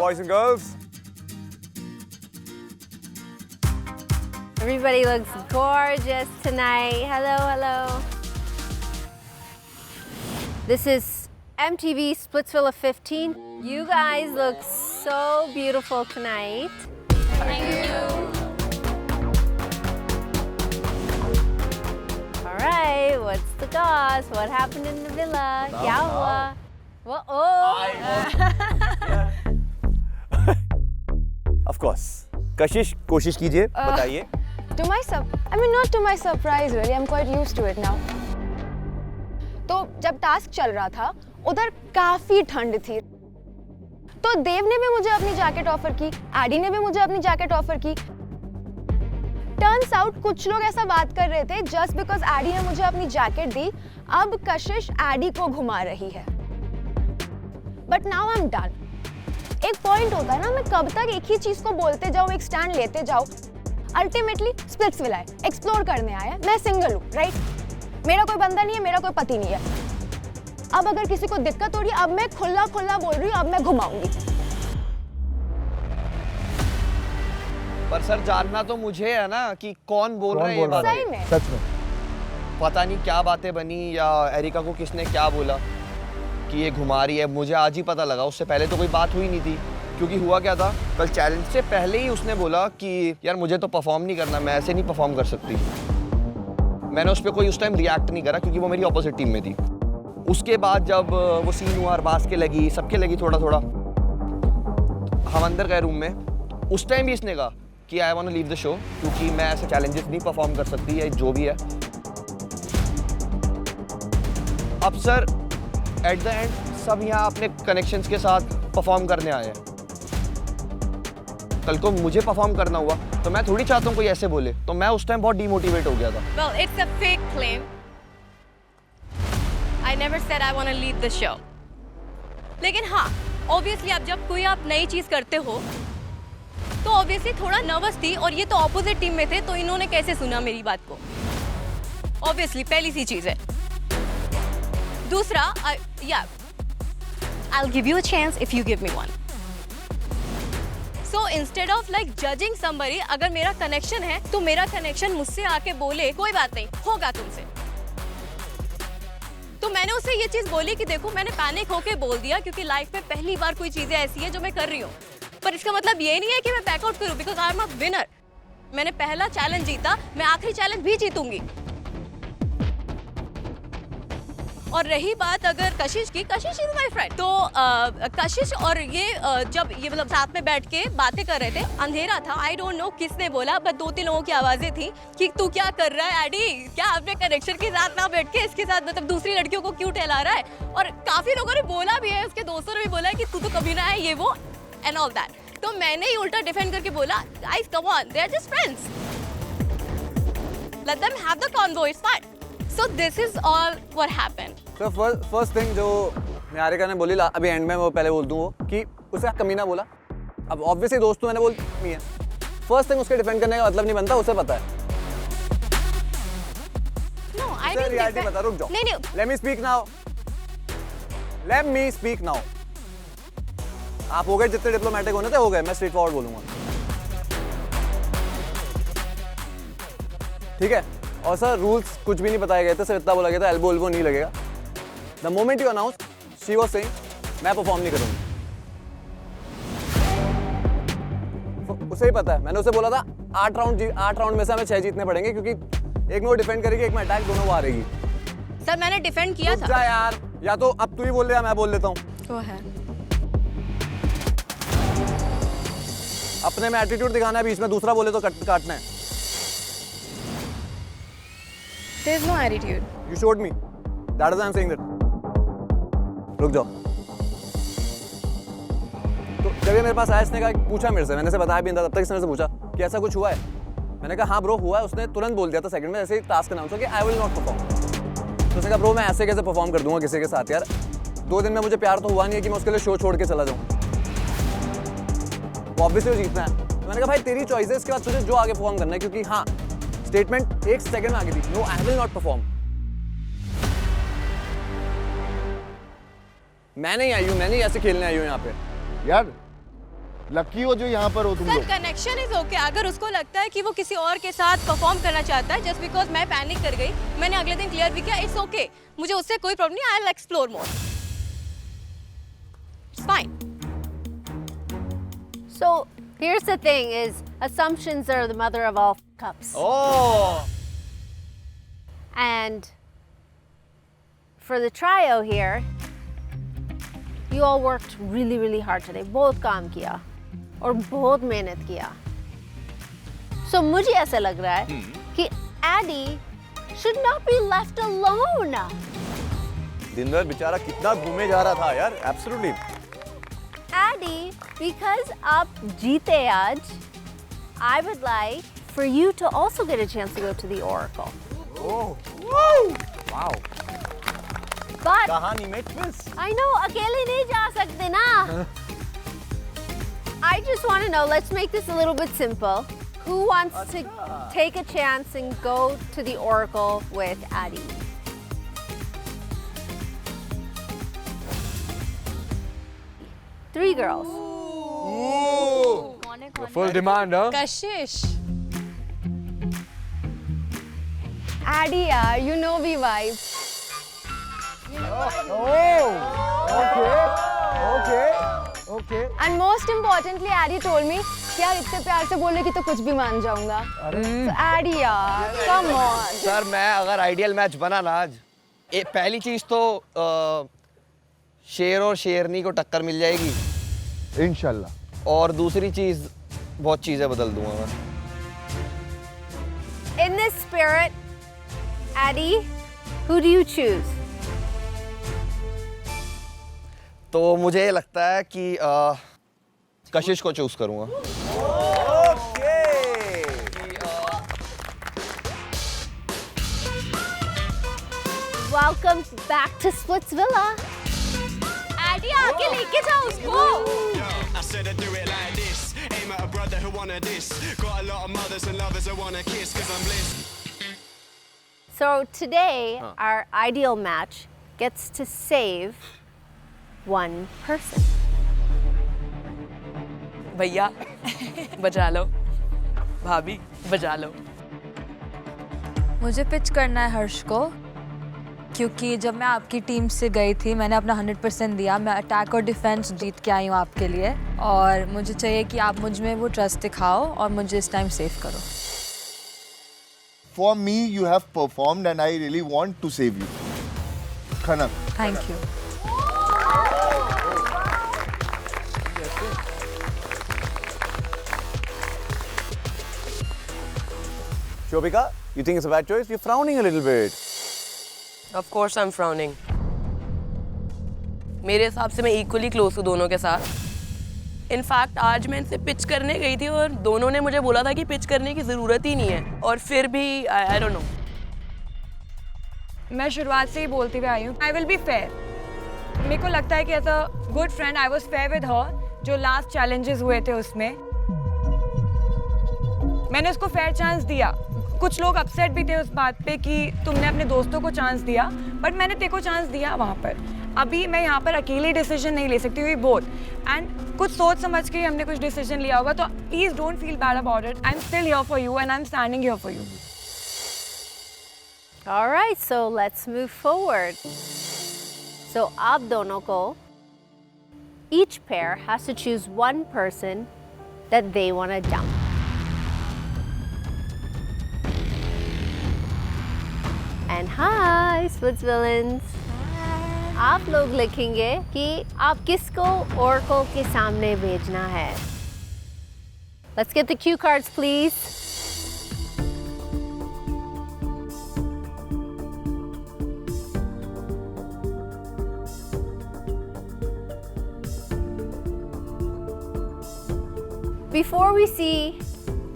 boys and girls. Everybody looks gorgeous tonight. Hello, hello. This is MTV Splitsvilla 15. You guys look so beautiful tonight. Thank you. All right, what's the goss? What happened in the villa? क्या हुआ? What? Oh! Of course. कशिश कोशिश कीजिए बताइए. To my not to my surprise really, I'm quite used to it now. तो जब task चल रहा था, उधर काफी ठंड थी. तो देव ने भी मुझे अपनी जैकेट ऑफर की, एडी ने भी मुझे अपनी जैकेट ऑफर की. टर्न्स आउट कुछ लोग ऐसा बात कर रहे थे जस्ट बिकॉज एडी ने मुझे अपनी जैकेट दी, अब कशिश एडी को घुमा रही है. But now I am done. एक पॉइंट होता है ना, मैं कब तक एक ही चीज को बोलते जाऊं, एक स्टैंड लेते जाऊं. अल्टीमेटली स्प्लिट्सविला है, एक्सप्लोर करने आया. मैं सिंगल हूँ, राइट? मेरा कोई बंदा नहीं है, मेरा कोई पति नहीं है. अब अगर किसी को दिक्कत हो रही है, अब मैं खुला खुला बोल रही हूँ, अब मैं घुमाऊंगी. पर सर जानना तो मुझे है ना कि कौन बोल रहा है ये बात. सही में सच में. पता नहीं क्या बातें बनी या एरिका को किसने क्या बोला कि ये घुमा रही है. मुझे आज ही पता लगा, उससे पहले तो कोई बात हुई नहीं थी. क्योंकि हुआ क्या था, कल चैलेंज से पहले ही उसने बोला कि यार मुझे तो परफॉर्म नहीं करना, मैं ऐसे नहीं परफॉर्म कर सकती. मैंने उस पर कोई उस टाइम रिएक्ट नहीं करा क्योंकि वो मेरी ऑपोजिट टीम में थी. उसके बाद जब वो सीन हुआ, अरबाज के लगी, सबके लगी थोड़ा थोड़ा, हम अंदर गए रूम में. उस टाइम भी इसने कहा कि I want to leave the show क्योंकि मैं ऐसे चैलेंजेस नहीं परफॉर्म कर सकती या जो भी है. अब सर एट द एंड सब यहाँ अपने कनेक्शंस के साथ परफॉर्म करने आए हैं. कल को मुझे परफॉर्म करना हुआ तो मैं थोड़ी चाहता हूँ कोई ऐसे बोले. तो मैं उस टाइम बहुत डीमोटिवेट हो गया था. Well, it's a fake claim. I never said I want to leave the show. लेकिन हाँ, obviously अब जब कोई आप नई चीज करते हो तो obviously थोड़ा नर्वस थी. और ये तो ऑपोजिट टीम में थे, तो इन्होंने कैसे सुना मेरी बात को? Obviously पहली सी चीज है. दूसरा, yeah, I'll give you a chance if you give me one. So instead of like judging somebody, अगर मेरा कनेक्शन है तो मेरा कनेक्शन मुझसे आके बोले कोई बात नहीं, होगा तुमसे. तो मैंने उससे ये चीज बोली कि देखो मैंने पैनिक होके बोल दिया क्योंकि लाइफ में पहली बार कोई चीजें ऐसी है जो मैं कर रही हूँ. पर इसका मतलब ये नहीं है कि मैं बैकआउट करूँ, because I am a winner. मैंने पहला चैलेंज जीता, मैं आखिरी चैलेंज भी जीतूंगी. और रही बात अगर कशिश की, कशिश इज माय फ्रेंड. तो कशिश और ये जब ये मतलब साथ में बैठ के बातें कर रहे थे, अंधेरा था, आई डोंट नो किसने बोला, बट 2-3 लोगों की आवाजें थी कि तू क्या कर रहा है एडी, क्या अपने कनेक्शन के साथ ना बैठ के इसके साथ मतलब दूसरी लड़कियों को क्यों टहला रहा है. और काफी लोगों ने बोला भी है, उसके दोस्तों ने भी बोला है कि तू तो कभी ना है ये वो एंड ऑल दैट. तो मैंने ही उल्टा डिफेंड करके बोला, guys come on, they are just friends, let them have the convo, it's fine. So this is all what happened. So first thing जो निहारिका ने बोली अभी एंड में, वो पहले बोल दूँ वो कि उसे कमीना बोला. अब ऑब्वियसली दोस्त तो मैंने बोल नहीं है. फर्स्ट थिंग उसके डिफेंड करने का मतलब नहीं बनता, उसे पता है. No, I didn't. रियलिटी बता, रुक जाओ. नहीं. Let me speak now. Let me speak now. आप हो गए जितने डिप्लोमेटिक होने थे हो गए, मैं स्ट्रेट फॉरवर्ड बोलूंगा. ठीक है. और सर रूल्स कुछ भी नहीं बताए गए थे, सिर्फ इतना बोला गया था एल्बो एल्बो नहीं लगेगा. The moment you announce she was saying मैं परफॉर्म नहीं करूंगी. उसे ही पता है, मैंने उसे बोला था 8 राउंड में से हमें 6 जीतने पड़ेंगे क्योंकि एक में वो डिफेंड करेगी, एक में अटैक, दोनों वो हारेगी. सर मैंने डिफेंड किया था. जा यार, या तो अब तू ही बोल ले या मैं बोल लेता हूँ. वो है. अपने में एटीट्यूड दिखाना है, बीच में दूसरा बोले तो काटना है. there is no attitude. You showed me. That is why I'm saying that. रुक जाओ. तो जब ये मेरे पास आया, इसने कहा, पूछा मेरे से, मैंने से बताया भी नहीं था, तब तक इसने मेरे से पूछा कि ऐसा कुछ हुआ है. मैंने कहा हाँ ब्रो हुआ है. उसने तुरंत बोल दिया था सेकंड में, ऐसे ही टास्क अनाउंस हो कि आई विल नॉट परफॉर्म. तो उसने कहा ब्रो मैं ऐसे कैसे परफॉर्म कर दूंगा किसी के साथ यार. 2 दिन में मुझे प्यार तो हुआ नहीं है कि मैं उसके लिए शो छोड़ के चला जाऊँ. ऑब्वियसली वो जीतना है. तो मैंने कहा भाई तेरी चॉइस है, इसके बाद तुझे जो आगे परफॉर्म करना है, क्योंकि हाँ स्टेटमेंट 1 सेकंड में आगे थी. No I will not perform. मैं नहीं आई हूँ, मैं नहीं ऐसे खेलने आई हूँ यहाँ पे. यार लकी हो जो यहाँ पर हो तुम सर लोग। Connection is okay. अगर उसको लगता है कि वो किसी और के साथ परफॉर्म करना चाहता है जस्ट बिकॉज मैं पैनिक कर गई, मैंने अगले दिन क्लियर भी किया, इट्स ओके, मुझे उससे कोई प्रॉब्लम नहीं, I will explore more, it's fine. So here's the thing: is assumptions are the mother of all cups. Oh. And for the trio here, you all worked really, really hard today. बहुत काम किया और बहुत मेहनत किया. So मुझे ऐसा लग रहा है कि Addy should not be left alone. दिन भर बेचारा कितना घूमे जा रहा था यार. Absolutely. Addy, because आप जीते आज, I would like for you to also get a chance to go to the Oracle. Oh. Wow. But कहानी में twist. I know, अकेले नहीं जा सकते ना. I just want to know, let's make this a little bit simple. Who wants to take a chance and go to the Oracle with Addy? Three girls. Full demand, huh? Kashish, Addy यार, you know we vibe. Okay. And most importantly, Addy told me कि यार इतने प्यार से बोले कि तो कुछ भी मान जाऊंगा. So Addy यार, come on. सर मैं अगर आइडियल मैच बना ना आज, पहली चीज तो शेर और शेरनी को टक्कर मिल जाएगी, इंशाल्लाह. और दूसरी चीज बहुत चीजें बदल दूंगा मैं. In this spirit, Addy, who do you choose? तो मुझे लगता है कि कशिश को चूज करूंगा. Okay. Welcome back to Splits Villa. Addy आके लेके जाओ उसको। I said I do it like this. Aim at a brother who wanna this. Got a lot of mothers and lovers who wanna kiss cause I'm blessed. So today, our ideal match gets to save one person. भैया बजा लो, भाभी बजा लो। मुझे pitch करना है हर्ष को, क्योंकि जब मैं आपकी टीम से गई थी मैंने अपना 100% दिया। मैं अटैक और डिफेंस जीत के आई हूँ आपके लिए, और मुझे चाहिए कि आप मुझ में वो ट्रस्ट दिखाओ और मुझे इस टाइम सेव करो। For me, you have performed and I really want to save you. Khanak. Thank you. Shobika, you think it's a bad choice? You're frowning a little bit. Of course I'm frowning. मेरे हिसाब से मैं equally close हूँ दोनों के साथ। In fact आज मैं इनसे पिच करने गई थी और दोनों ने मुझे बोला था कि पिच करने की ज़रूरत ही नहीं है, और फिर भी आई डोंट नो। मैं शुरुआत से ही बोलती हुई आई हूँ, आई विल बी फेयर। मेरे को लगता है कि as a good friend I was fair with her. जो लास्ट चैलेंजेस हुए थे उसमें मैंने उसको फेयर चांस दिया। कुछ लोग अपसेट भी थे उस बात पे कि तुमने अपने दोस्तों को चांस दिया, बट मैंने तेरे को चांस दिया वहाँ पर। अभी मैं यहाँ पर अकेले डिसीजन नहीं ले सकती हुई बोथ, एंड कुछ सोच समझ के हमने कुछ डिसीजन लिया होगा, तो please don't feel bad about it. I am still here for you and I am standing here for you. All right, so let's move forward. So आप दोनों को, each pair has to choose one person that they want to dump. And hi, Splits Villains. आप लोग लिखेंगे कि आप किसको Oracle के सामने भेजना है. Let's get the cue cards, please. Before we see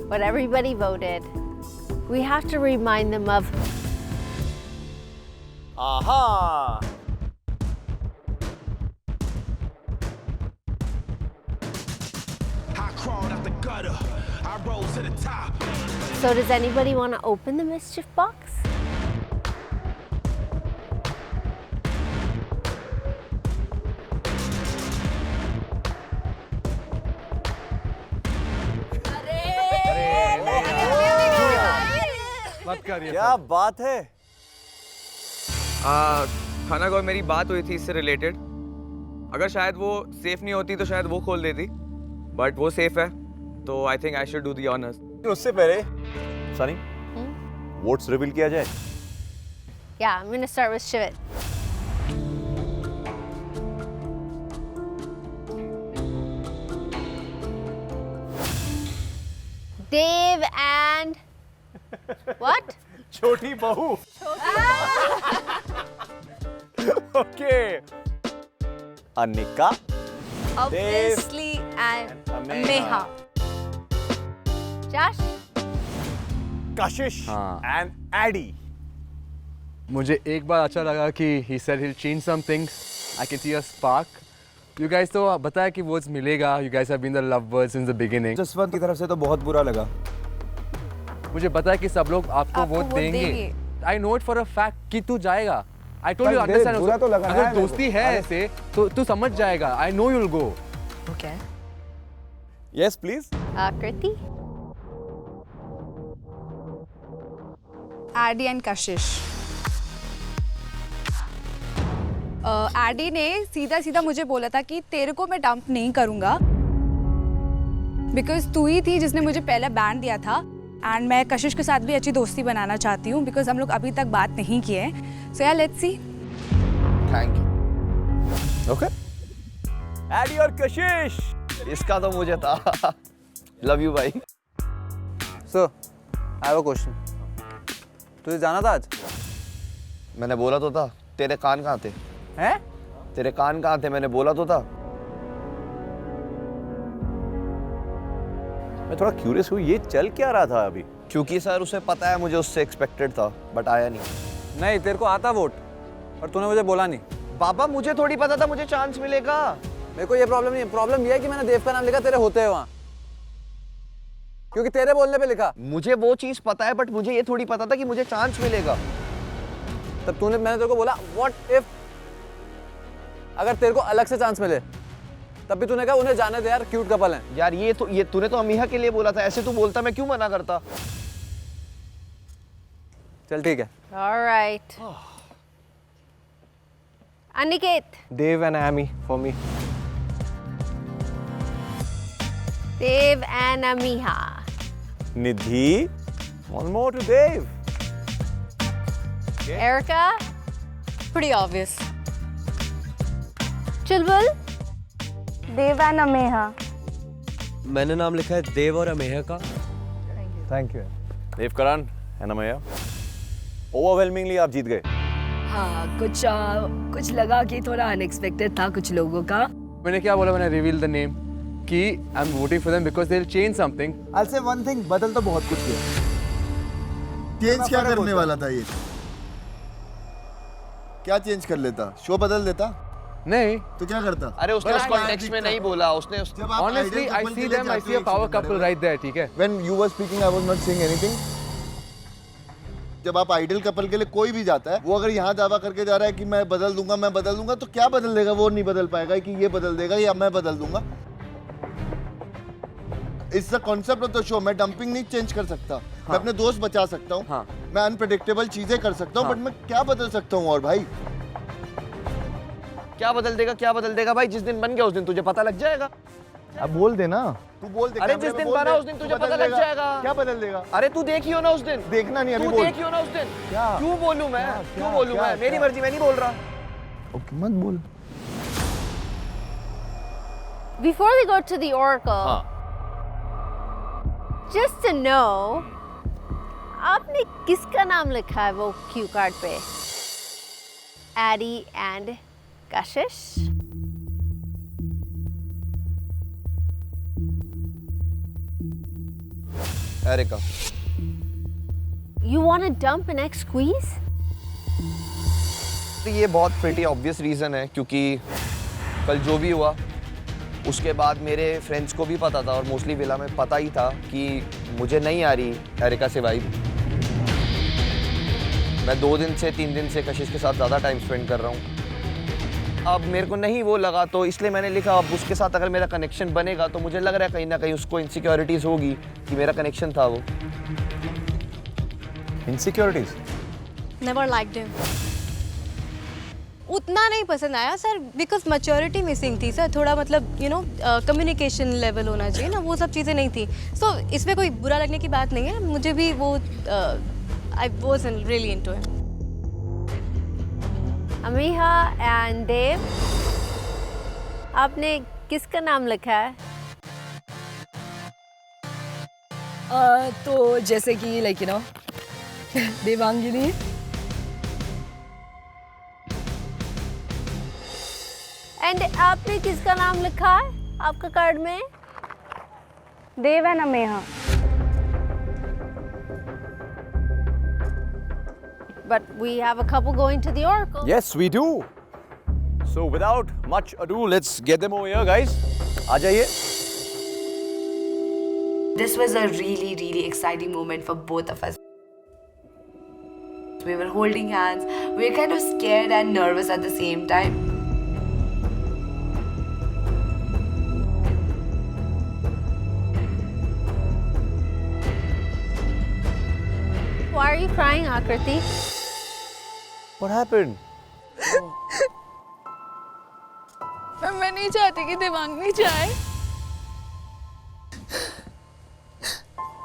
what everybody voted, we have to remind them of Aha! I crawled out the gutter. I rose to the top. So does anybody want to open the mischief box? मत करिए क्या बात है। खाना को मेरी बात हुई थी इससे रिलेटेड। अगर शायद वो सेफ नहीं होती तो शायद वो खोल देती, बट वो सेफ है तो I think I should do the honours. उससे पहले सनी वोट्स रिवील किया जाए। Yeah, I'm gonna start with Shivit. Dave and what? छोटी बहू। Okay. Anika, Obviously and Ameha. Josh? Kashish हाँ। And Addy. मुझे एक बार अच्छा लगा कि he said he'll change some things. I can see a spark. You guys तो बताया कि votes मिलेगा. You guys have been the lovebirds since the beginning. Jaswant की तरफ से तो बहुत बुरा लगा। मुझे पता है कि सब लोग आपको वोट देंगे। I know it for a fact कि तू जाएगा. I told you understand. बुरा तो लगा अगर दोस्ती है ऐसे तो तू समझ जाएगा. I know you'll go. Okay. Yes please. Kriti? Addy and Kashish. Addy ने सीधा सीधा मुझे बोला था कि तेरे को मैं डंप नहीं करूंगा बिकॉज तू ही थी जिसने मुझे पहले बैन दिया था एंड मैं कशिश के साथ भी अच्छी दोस्ती बनाना चाहती हूँ बिकॉज हम लोग अभी तक बात नहीं किए। सो यार let's see. Thank you. Okay Addy Kashish. इसका तो मुझे था। लव यू भाई। So, I have a question. तुझे जाना था आज? मैंने बोला तो था। तेरे कान कहाँ थे? हैं? तेरे कान कहाँ थे? मैंने बोला तो था। मैं थोड़ा क्यूरियस हूँ, ये चल क्या रहा था अभी? क्योंकि सर उसे पता है मुझे उससे एक्सपेक्टेड था, बट आया नहीं। नहीं, तेरे को आता वोट, पर तूने मुझे बोला नहीं। बाबा मुझे थोड़ी पता था मुझे चांस मिलेगा। मेरे को ये प्रॉब्लम नहीं है। प्रॉब्लम ये है कि मैंने देव का नाम लिखा तेरे होते हैं वहाँ, क्योंकि तेरे बोलने पे लिखा। मुझे वो चीज पता है, बट मुझे ये थोड़ी पता था कि मुझे चांस मिलेगा। तब मैंने तेरे को बोला व्हाट इफ अगर तेरे को अलग से चांस मिले, तब भी तूने कहा उन्हें जाने दे यार, क्यूट कपल हैं। यार ये तूने तो अमीहा के लिए बोला था, ऐसे तू बोलता मैं क्यों मना करता। चल ठीक है। All right. Aniket? Dave and Amy for me. Dave and Amiha. Nidhi, one more to Dave. Erica? Pretty obvious. Chulbul? Dave and Amiha. मैंने नाम लिखा है देव और अमेहा का। Thank you. Dave Karan and Amaiya, overwhelmingly आप जीत गए। हाँ, कुछ लगा कि थोड़ा अनएक्सपेक्टेड था कुछ लोगों का। मैंने क्या बोला? मैंने रिवील द नेम कि I am voting for them because they will change something. I'll say one thing, बदल तो बहुत कुछ किया। चेंज क्या करने वाला था ये? क्या चेंज कर लेता? शो बदल देता? नहीं, तो क्या करता? अरे उसने उस कॉन्टेक्स्ट में नहीं बोला। उसने जब आप honestly ideal I couple के see लिए them, I जाते see हो a power एक couple second, right there, ठीक है? When you were speaking, I was not saying anything. जब आप आइडियल कपल के लिए कोई भी जाता है, वो अगर यहाँ दावा करके जा रहा है कि मैं बदल दूंगा, तो क्या बदल देगा? वो नहीं बदल पाएगा कि ये बदल देगा या मैं बदल दूंगा। It's the concept of the show. मैं डंपिंग नहीं चेंज कर सकता। हाँ। मैं अपने दोस्त बचा सकता हूँ। हाँ। मैं अनप्रेडिक्टेबल चीजें कर सकता हूँ, हाँ। बट मैं क्या बदल सकता हूँ? और भाई क्या बदल देगा भाई? जिस दिन बन गया उस दिन तुझे पता लग जाएगा। अब बोल देना। तू बोल दे। अरे कैमरे जिस में दिन बोल बना दे। उस दिन तू तुझे बदल पता लग देगा। जाएगा। क्या बदल देगा? अरे तू देखियो ना उस दिन। देखना नहीं, अभी तू बोल। देखियो ना उस दिन। क्या? क्यों बोलूं मैं? क्या? क्यों बोलूं क्या? मैं? मेरी क्या? मर्जी, मैं नहीं बोल रहा। ओके, मत बोल। Before we go to the oracle, just to know, आपने किसका नाम लिखा है वो क्यू कार्ड पे? Addy and Kashish? Erica. You want to dump an ex squeeze? तो ये बहुत प्रीटी ऑब्वियस रीज़न है, क्योंकि कल जो भी हुआ उसके बाद मेरे फ्रेंड्स को भी पता था और मोस्टली विला में पता ही था कि मुझे नहीं आ रही एरिका से वाइब। मैं 3 दिन से कशिश के साथ ज़्यादा टाइम स्पेंड कर रहा हूँ। अब मेरे को नहीं वो लगा, तो इसलिए मैंने लिखा अब उसके साथ अगर मेरा कनेक्शन बनेगा तो मुझे लग रहा है कहीं ना कहीं उसको इनसिक्योरिटीज़ होगी कि मेरा कनेक्शन था वो। Insecurities. Never liked him. उतना नहीं पसंद आया सर, बिकॉज मैच्योरिटी मिसिंग थी सर, थोड़ा मतलब यू नो कम्युनिकेशन लेवल होना चाहिए ना, वो सब चीज़ें नहीं थी। सो इसमें कोई बुरा लगने की बात नहीं है, मुझे भी वो I wasn't really into him. Amiha and Dev, आपने किसका नाम लिखा है? तो जैसे कि like you know Devangini. And आपने किसका नाम लिखा है आपका कार्ड में? Dev and Ameha. But we have a couple going to the Oracle. Yes, we do. So without much ado, let's get them over here, guys. आ जाइए. This was a really, really exciting moment for both of us. We were holding hands. We were kind of scared and nervous at the same time. Why are you crying, Akriti? What happened? मैं नहीं चाहती कि देवांगनी जाए।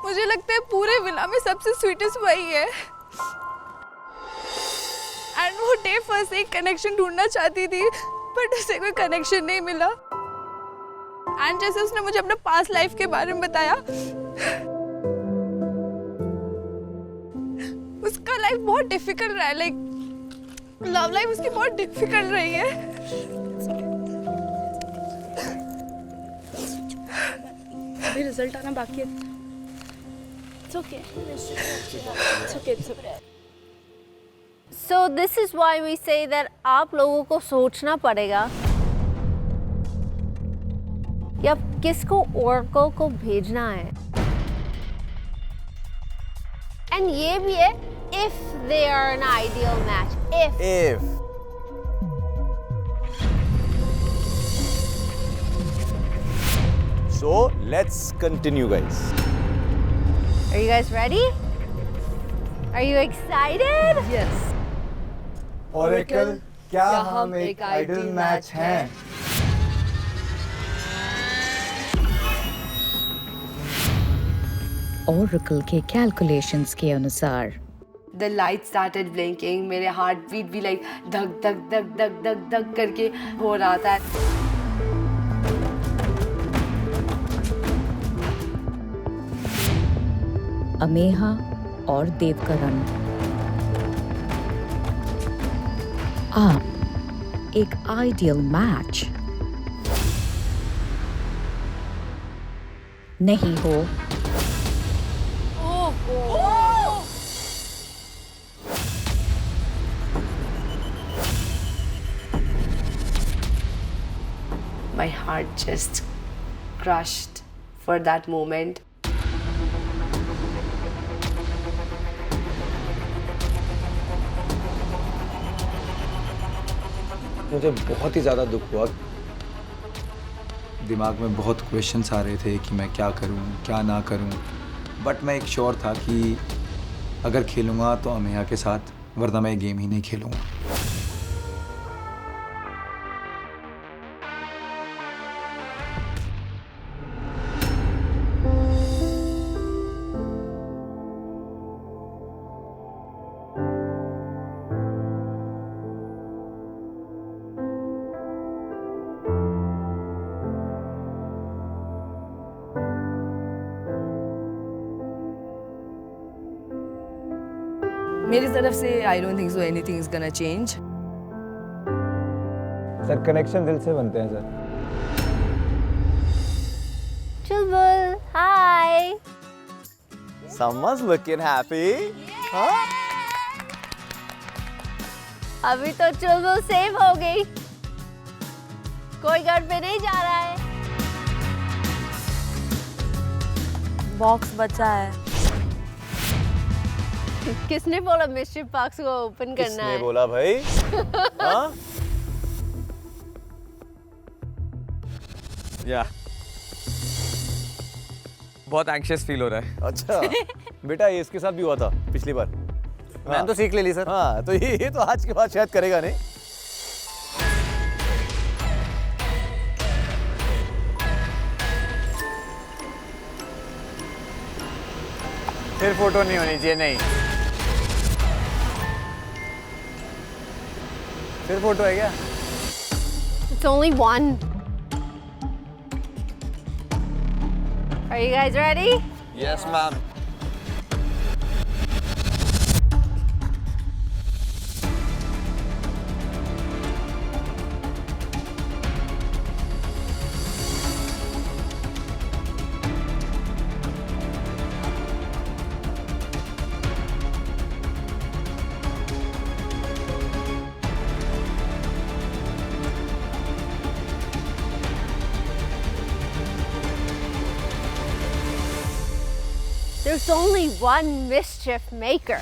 मुझे लगता है पूरे villa में सबसे स्वीटेस्ट वही है। एंड वो डे फर्स्ट से एक कनेक्शन ढूंढना चाहती थी, बट उसे कोई कनेक्शन नहीं मिला। एंड जैसे उसने मुझे अपने पास्ट लाइफ के बारे में बताया, उसका लाइफ बहुत डिफिकल्ट रहा है, लाइक लव लाइफ उसकी बहुत डिफिकल्ट रही है। अभी रिजल्ट आना बाकी है। It's okay. It's okay. It's okay. So this is why we say that आप लोगों को सोचना पड़ेगा कि अब किसको ओरेकल को भेजना है। एंड ये भी है if they are an ideal match. If. So let's continue, guys. Are you guys ready? Are you excited? Yes. Oracle, क्या हम एक आइडल मैच हैं? Oracle के कैलकुलेशंस के अनुसार The light started blinking. मेरे हार्ट बीट भी लाइक धक धक धक धक धक धक करके हो रहा था। अमेहा और देवकरण, आप एक आइडियल मैच नहीं हो। My heart just crushed for that moment. मुझे बहुत ही ज़्यादा दुख हुआ। दिमाग में बहुत क्वेश्चंस आ रहे थे कि मैं क्या करूं, क्या ना करूं, बट मैं एक श्योर था कि अगर खेलूंगा तो अमेहा के साथ, वरना मैं गेम ही नहीं खेलूंगा। मेरी तरफ से I don't think so anything is gonna change. Sir connection दिल से बनते हैं सर। चुलबुल, hi. Someone's looking happy. Huh? अभी तो चुलबुल सेव हो गई, कोई घर पे नहीं जा रहा है। बॉक्स बचा है। किसने बोला मिस्ट्री बॉक्स को ओपन करना किसने है? बोला भाई? हाँ? या बहुत एंग्शियस फील हो रहा है। अच्छा बेटा, ये इसके साथ भी हुआ था पिछली बार। मैंने तो सीख ले ली सर। हाँ, तो ये तो आज के बाद शायद करेगा नहीं। फिर फोटो नहीं होनी चाहिए, नहीं। फिर फोटो है क्या? It's only one. Are you guys ready? Yes, ma'am. There's only one mischief maker.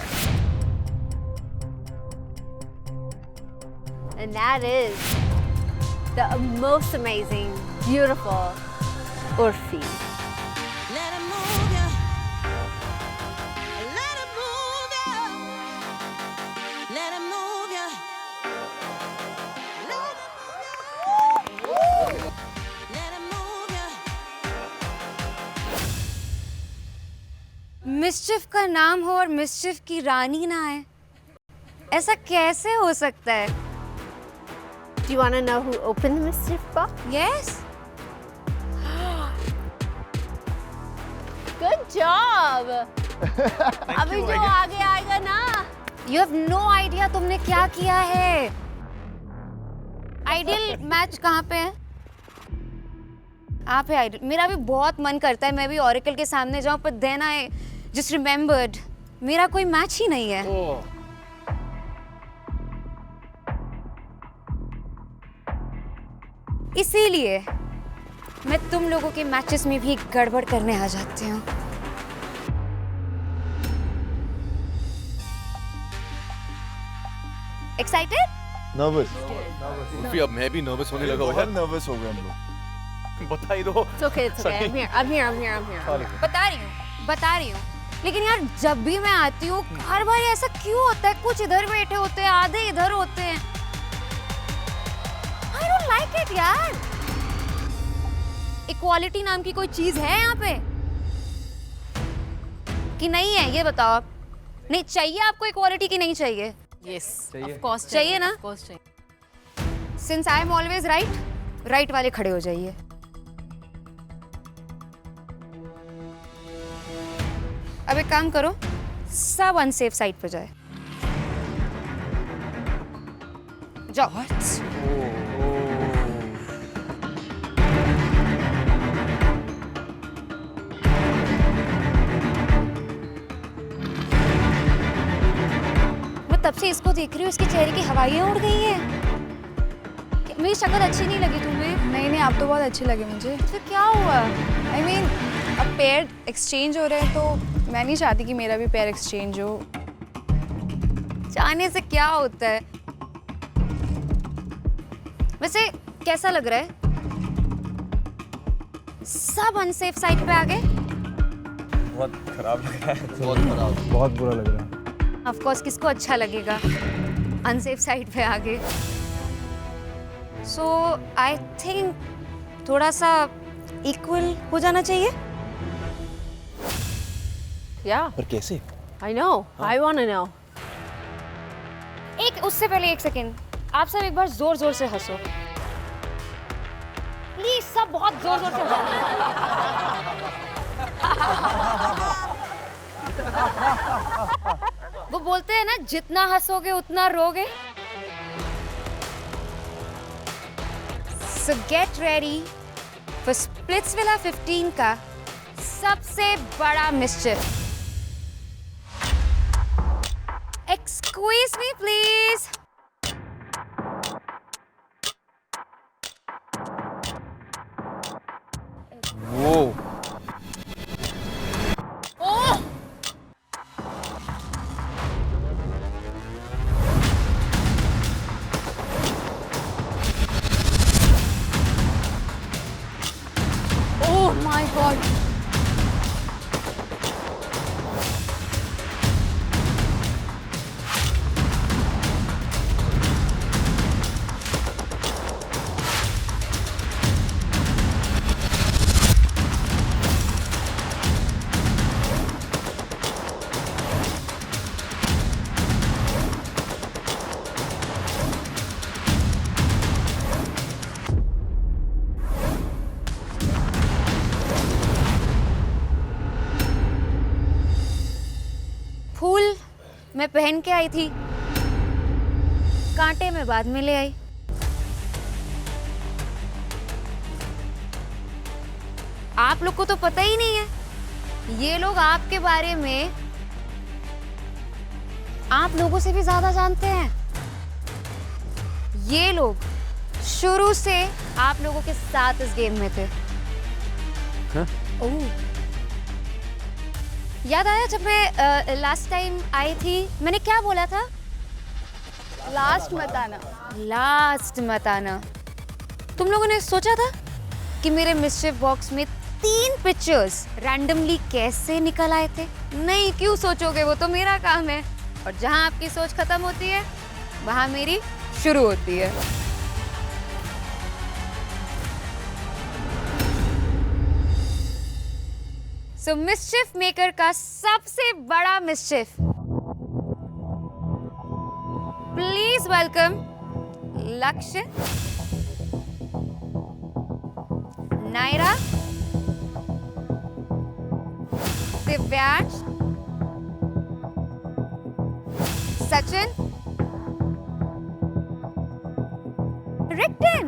And that is the most amazing, beautiful Urfi. Let him move ya. Let him move ya. Let him move ya. Let him move ya. Mischief का नाम हो और mischief की रानी ना आए, ऐसा कैसे हो सकता है? Do you want to know who opened the mischief box? Yes. Good job. अभी जो आगे आएगा ना, You have no idea तुमने क्या किया है। आइडियल मैच कहाँ पे है? आप है आइडियल। मेरा भी बहुत मन करता है मैं भी ऑरेकल के सामने जाऊं, पर देन आई जस्ट रिमेम्बर्ड मेरा कोई मैच ही नहीं है। इसीलिए मैं तुम लोगों के मैचेस में भी गड़बड़ करने आ जाती हूँ। एक्साइटेड? नर्वस। उर्फी, अब मैं भी नर्वस होने लगा हूँ यार। नर्वस हो गए हम लोग। बता ही दो। It's okay, it's okay. I'm here. I'm here. I'm here. I'm here. बता रही हूँ। लेकिन यार जब भी मैं आती हूँ हर बार ऐसा क्यों होता है? कुछ इधर बैठे होते हैं, आधे इधर होते हैं। I don't like it यार। इक्वालिटी नाम की कोई चीज है यहाँ पे कि नहीं है? ये बताओ आप। नहीं चाहिए आपको इक्वालिटी की नहीं चाहिए? Yes, चाहिए। of course चाहिए ना? Of course चाहिए। Since I am always right, right वाले खड़े हो जाइए। अब एक काम करो, सब अनसेफ साइड पे जाए। जाओ। मैं तब से इसको देख रही हूँ, इसके चेहरे की हवाइयाँ उड़ गई हैं। मेरी शक्ल अच्छी नहीं लगी तुम्हें? नहीं आप तो बहुत अच्छे लगे मुझे। फिर क्या हुआ? आई मीन अब पेयर एक्सचेंज हो रहे हैं तो मैं नहीं चाहती कि मेरा भी पेयर एक्सचेंज हो। जाने से क्या होता है? वैसे कैसा लग रहा है? सब अनसेफ साइड पे आ गए? बहुत खराब लग रहा है। बहुत खराब। बहुत बुरा लग रहा है। ऑफ कोर्स किसको अच्छा लगेगा अनसेफ साइड पे आ गए। सो आई थिंक थोड़ा सा इक्वल हो जाना चाहिए। Yeah, पर कैसे? I know. I want to know. उससे पहले एक सेकेंड, आप सब एक बार जोर जोर से हंसो प्लीज। सब बहुत जोर जोर से हंसो। वो बोलते हैं ना, जितना हंसोगे उतना रोगे। So get ready for Splitsvilla 15 का सबसे बड़ा mischief. Excuse me, please. Whoa. Oh! Oh my God. मैं पहन के आई थी, कांटे में बाद में ले आई। आप लोग को तो पता ही नहीं है, ये लोग आपके बारे में आप लोगों से भी ज्यादा जानते हैं। ये लोग शुरू से आप लोगों के साथ इस गेम में थे। ओह, याद आया जब मैं लास्ट टाइम आई थी, मैंने क्या बोला था? लास्ट मत आना। लास्ट मत आना। तुम लोगों ने सोचा था कि मेरे मिस्चिफ बॉक्स में 3 पिक्चर्स रैंडमली कैसे निकल आए थे? नहीं, क्यों सोचोगे, वो तो मेरा काम है। और जहां आपकी सोच खत्म होती है, वहां मेरी शुरू होती है। सो मिस्चिफ मेकर का सबसे बड़ा मिस्चिफ, प्लीज वेलकम लक्ष्य, नायरा, दिव्यांश, सचिन, रिक्टन,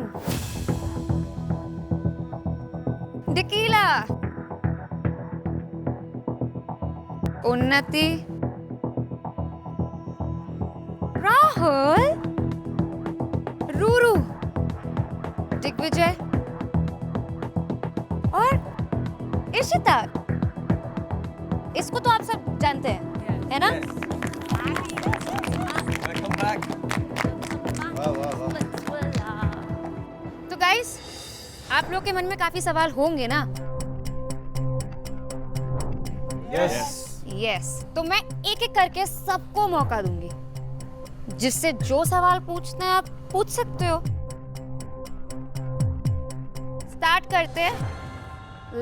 डिकीला, उन्नति, राहुल, रूरू, दिग्विजय और इशिता। इसको तो आप सब जानते हैं, है ना? तो गाइस, आप लोग के मन में काफी सवाल होंगे ना? यस। तो मैं एक एक करके सबको मौका दूंगी, जिससे जो सवाल पूछना है आप पूछ सकते हो। स्टार्ट करते हैं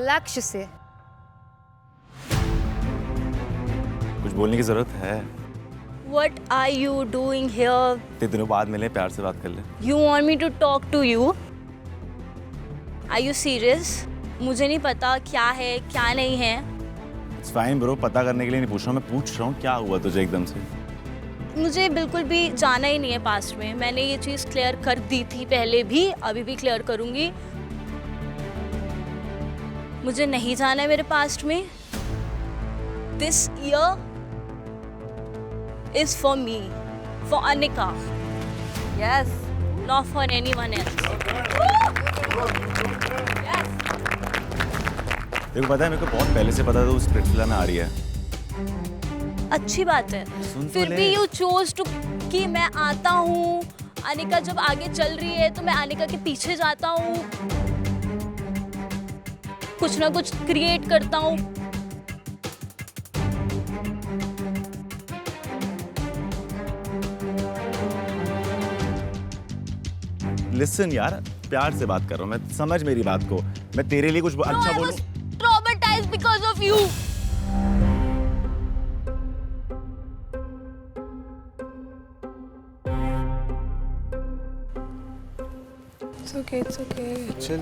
लक्ष्य से। कुछ बोलने की जरूरत है? What are you doing here? इतने दिनों बाद मिले, प्यार से बात कर ले। You want me to talk to you? Are you serious? मुझे नहीं पता क्या है क्या नहीं है। It's fine bro, पता करने के लिए नहीं पूछ रहा हूँ, मैं पूछ रहा हूँ क्या हुआ तुझे एकदम से? मुझे बिल्कुल भी जाना ही नहीं है पास्ट में। मैंने ये चीज़ क्लियर कर दी थी पहले भी, अभी भी क्लियर करूँगी। मुझे नहीं जाना है मेरे पास्ट में। This year is for me, for Anika. Yes. Not for anyone else. देखो पता है, मेरे को बहुत पहले से पता था उस स्प्लिट्सविला में आ रही है। अच्छी बात है। सुन तो फिर ले। भी यू चोज टू कि मैं आता हूँ। अनिका जब आगे चल रही है तो मैं अनिका के पीछे जाता हूँ, कुछ ना कुछ क्रिएट करता हूँ। लिसन यार, प्यार से बात कर रहा हूँ मैं, समझ मेरी बात को। मैं तेरे लिए कुछ अच्छा बोलूं। Traumatized because of you. It's okay, it's okay. चल।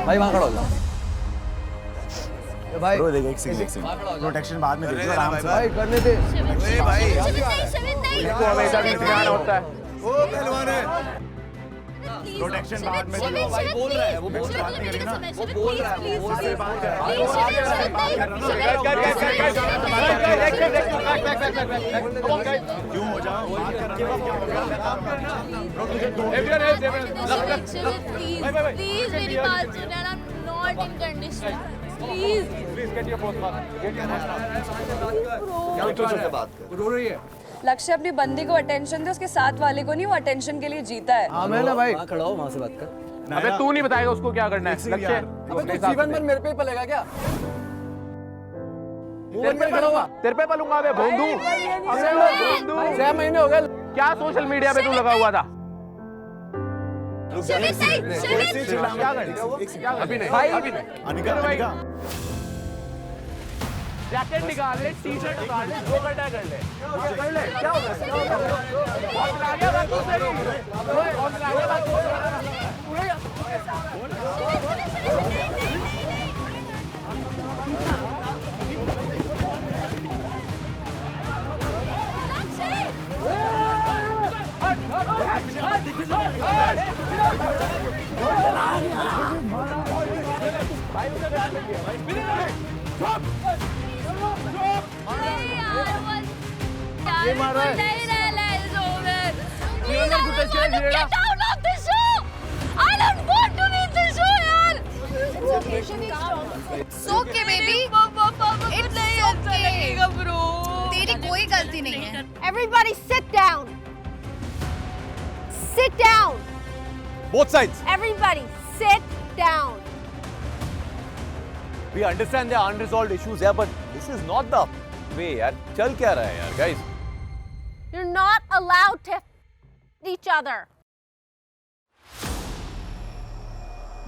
भाई वहाँ खड़ा हो जाओ। भाई ब्रो देख, एक सेकंड प्रोटेक्शन बाद में देखो, आराम से। भाई करने दे। ए भाई, शिवित नहीं। इसको हमेशा भी सिखाना होता है। ओ पहलवान है। प्रोटेक्शन बाद में देखो। भाई बोल रहा है, वो बोल रहा है, वो बोल रहा है, वो से बात कर रहा है। क्यों हो जाओ, बात कर रहा हूं, क्या हो गया? ब्रो तुझे दो प्लीज मेरी बात सुन, I am not in condition. Please get your post mark, get your post mark. क्या से बात कर? रो रही है। लक्ष्य अपनी बंदी को अटेंशन दे, उसके साथ वाले को नहीं, वो अटेंशन के लिए जीता है। हाँ मैं ना भाई। वहाँ खड़ा हो, वहाँ से बात कर। अबे तू नहीं बताएगा उसको क्या करना है? लक्ष्य अबे तू जीवन भर मेरे पे ही पलेगा क्या? तेरे पे खड़ा हुआ, तेरे पे पलूंगा। अबे भोंदू, भोंदू 6 महीने हो गए। क्या सोशल मीडिया पे तू लगा हुआ था? शिवित नहीं, शिवित क्या कर? अभी नहीं भाई अभी नहीं। अनिका जैकेट निकाल ले, टी शर्ट निकाल ले, जो करना है कर ले। कर ले, क्या हो गया? बहुत आगे बात कर रही है। बहुत आगे बात कर रही है। ये मार रहा है। Get out of the show! I don't want to be in the show, yaar. It's okay, baby. It's okay. तेरी कोई गलती नहीं है. Everybody sit down. Sit down. Both sides. Everybody sit down. We understand there are unresolved issues here, but this is not the way, यार. चल क्या रहा है यार, guys? You're not allowed to each other.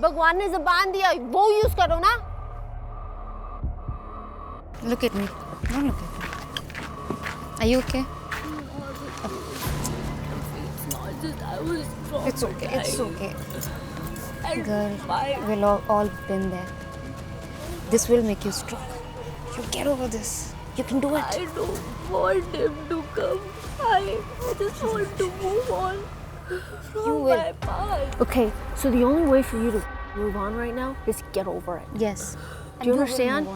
भगवान ने ज़बान दिया, वो यूज करो ना. Look at me. Don't look at me. Are you okay? It's okay. It's okay. Girl, we'll all been there. This will make you strong. You get over this. You can do it. I don't want him to come. I just want to move on from my past. Okay, so the only way for you to move on right now is get over it. Yes. Do you understand?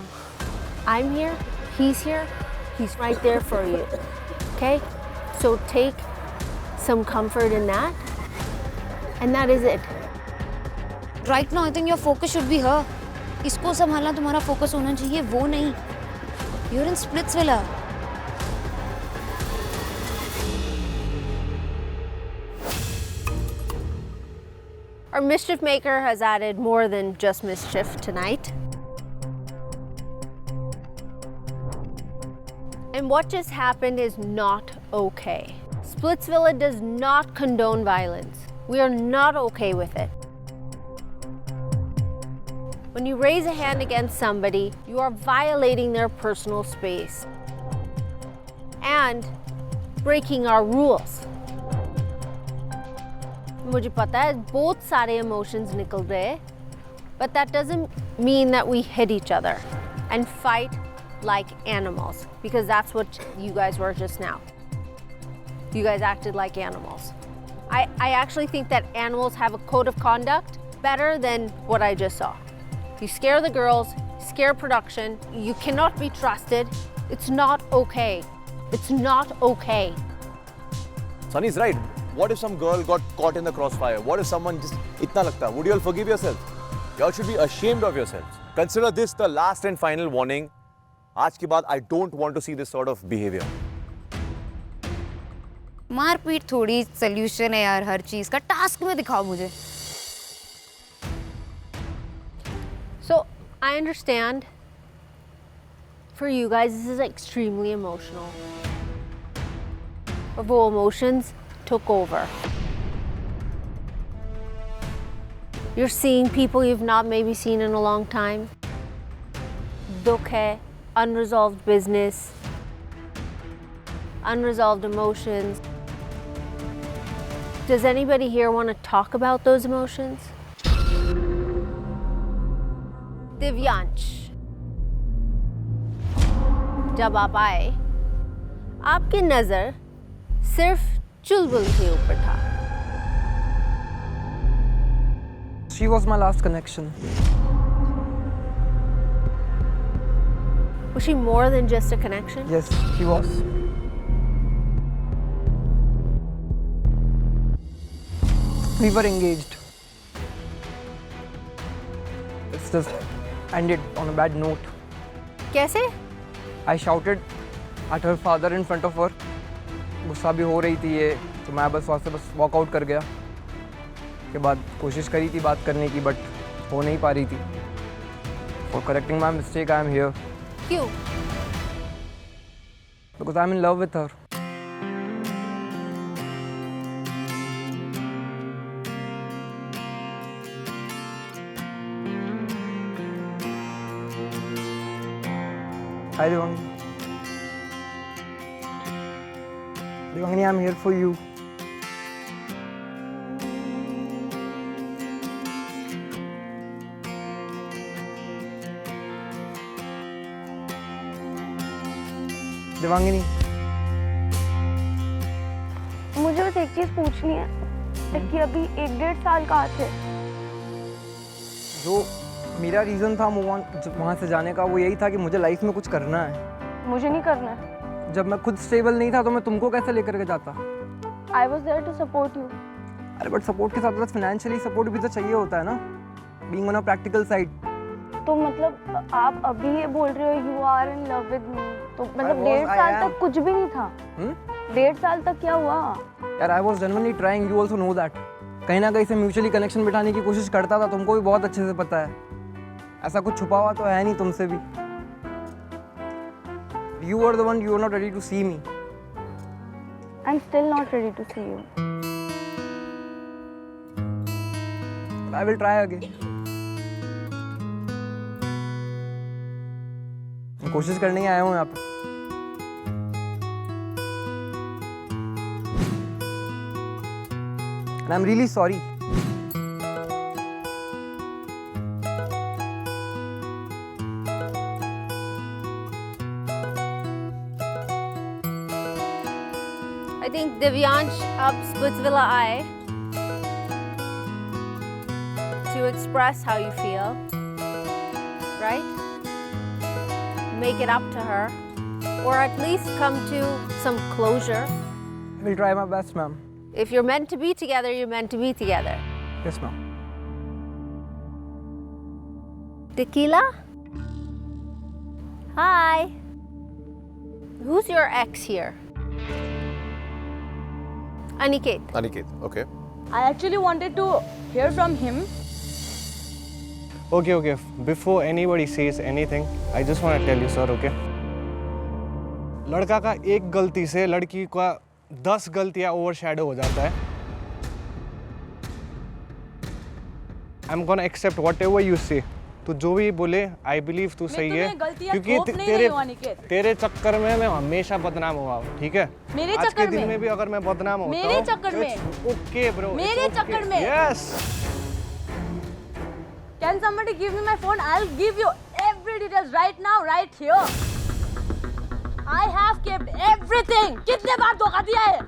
I'm here, he's here, he's right there for you. Okay? So take some comfort in that. And that is it. Right now, I think your focus should be her. इसको संभालना तुम्हारा focus होना चाहिए, वो नहीं. You're in Splitsvilla. Our mischief maker has added more than just mischief tonight. And what just happened is not okay. Splitsvilla does not condone violence. We are not okay with it. When you raise a hand against somebody, you are violating their personal space and breaking our rules. मुझे पता है बहुत सारे emotions निकल रहे, but that doesn't mean that we hit each other and fight like animals, because that's what you guys were just now. You guys acted like animals. I actually think that animals have a code of conduct better than what I just saw. You scare the girls, scare production, you cannot be trusted. It's not okay. It's not okay. Sunny's right. What if some girl got caught in the crossfire? What if someone just itna lagta? Would you all forgive yourselves? You all should be ashamed of yourselves. Consider this the last and final warning. आज के बाद I don't want to see this sort of behavior. मारपीट थोड़ी solution है यार हर चीज का. Task में दिखाओ मुझे. So I understand for you guys this is extremely emotional. But the emotions took over. You're seeing people you've not maybe seen in a long time. Dukh hai, unresolved business, unresolved emotions. Does anybody here want to talk about those emotions? Divyansh, जब आप आए, आपकी नजर सिर्फ चुलबुल के ऊपर था. She was my last connection. Was she more than just a connection? Yes, she was. We were engaged. It's just ended on a bad note. कैसे? I shouted at her father in front of her. गुस्सा भी हो रही थी ये, तो मैं बस वहाँ से बस वॉकआउट कर गया. के बाद कोशिश करी थी बात करने की, बट हो नहीं पा रही थी. For correcting my mistake, I am here. क्यों? Because I am in love with her. Hi Devangi. Devangi, I'm here for you. देवांगिनी, मुझे बस एक चीज पूछनी है कि अभी 1-1.5 साल कहाँ थे? जो मेरा रीज़न था मूव ऑन वहाँ से जाने का, वो यही था कि मुझे लाइफ में कुछ करना है। मुझे नहीं करना है। जब मैं खुद स्टेबल नहीं था तो मैं तुमको कैसे लेकर के जाता? I was there to support you. अरे बट सपोर्ट के साथ साथ फाइनेंशियली सपोर्ट भी तो चाहिए होता है ना, being on a practical side. तो मतलब आप अभी ये बोल रहे हो you are in love with me, तो मतलब 1.5 I साल am. तक कुछ भी नहीं था? 1.5 साल तक क्या हुआ? यार I was genuinely trying, you also know that. कहीं ना कहीं से म्यूचुअली कनेक्शन बिठाने की कोशिश करता था, तुमको भी बहुत अच्छे से पता है। ऐसा कुछ छुपा हुआ तो है नहीं तुमसे भी। You are the one, you are not ready to see me. I'm still not ready to see you. I will try again. मैं कोशिश करने ही आया हूँ यहाँ पे। And I'm really sorry. I think Divyansh up Splitsvilla Eye to express how you feel, right? Make it up to her, or at least come to some closure. I will try my best, ma'am. If you're meant to be together, you're meant to be together. Yes, ma'am. Tequila? Hi. Who's your ex here? Aniket. Aniket, okay. I actually wanted to hear from him. Okay. Before anybody says anything, I just want to tell you, sir, okay? लड़का का एक गलती से लड़की का 10 गलतियां overshadow हो जाता है. I'm gonna accept whatever you say. तो जो भी बोले, I believe तू सही है. क्योंकि तेरे चक्कर में मैं हमेशा बदनाम हुआ हूँ, ठीक है? मेरे आज चक्कर के दिन में भी अगर मैं बदनाम होता हूँ, मेरे चक्कर में, okay bro, मेरे चक्कर में. Yes. Can somebody give me my phone? I'll give you every details right now, right here. I have kept everything. कितने बार धोखा दिया है?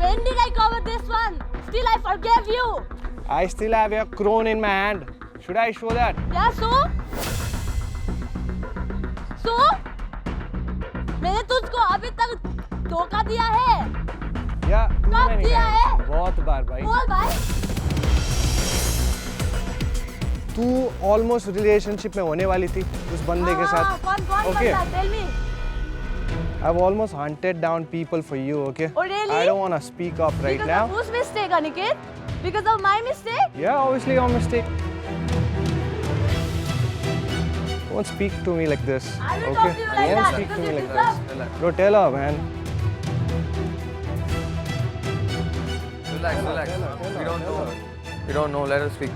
When did I cover this one? Still I forgave you. I still have a crown in my hand. Should I show that? Yeah, so? So? मैंने तुझको अभी तक धोखा दिया है? या कब दिया है? बहुत बार भाई. बोल भाई. तू ऑलमोस्ट रिलेशनशिप में होने वाली थी उस बंदे के साथ. कौन Okay. बंदा? Tell me. I've almost hunted down people for you, okay? Oh, really? I don't want to speak up right Because now. of whose mistake, Aniket? Because of my mistake? Yeah, obviously your mistake. Don't speak to me like this, I will okay? talk to you like Don't that speak to because me you like deserve. this. Bro, tell her, man. Relax. We don't know. Let her speak.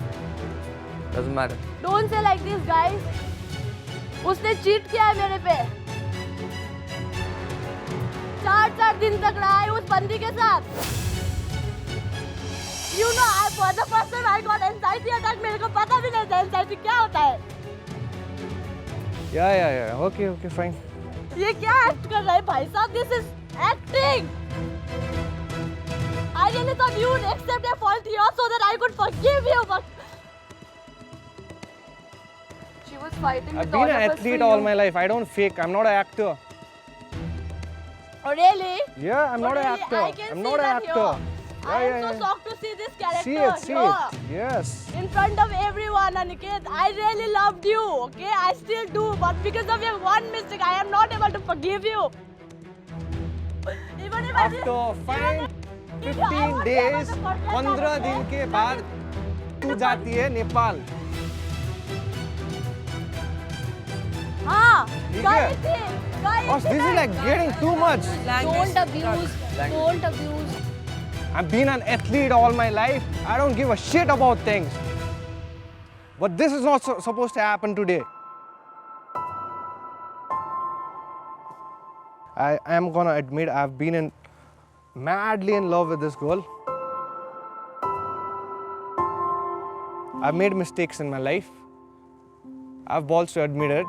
Doesn't matter. Don't say like this, guys. उसने cheat किया है मेरे पे. 4 दिन तक रहा है उस बंदी के साथ. You know, for the first time I got anxiety attack. मेरे को पता भी नहीं था anxiety क्या होता है. Yeah. Okay, fine. ये क्या एक्ट कर रहा है भाई साहब? This is acting. I really thought you would accept a fault here so that I could forgive you, but she was fighting I've with been all an of us athlete for all you. my life. I don't fake. I'm not an actor. Oh really? Yeah, I'm not an really? actor. I can I'm see not an that actor. here. I am so shocked to see this character See it. here. Yes. In front of everyone, Aniket, I really loved you, okay? I still do, but because of your one mistake, I am not able to forgive you. Even if After 15 days, 15 दिन के बाद तू जाती है नेपाल. हाँ, ठीक गई है? थी. Oh, this is like getting too much. Don't abuse. Don't abuse. I've been an athlete all my life. I don't give a shit about things. But this is not supposed to happen today. I am gonna admit I've been madly in love with this girl. I've made mistakes in my life. I've balls to admit it.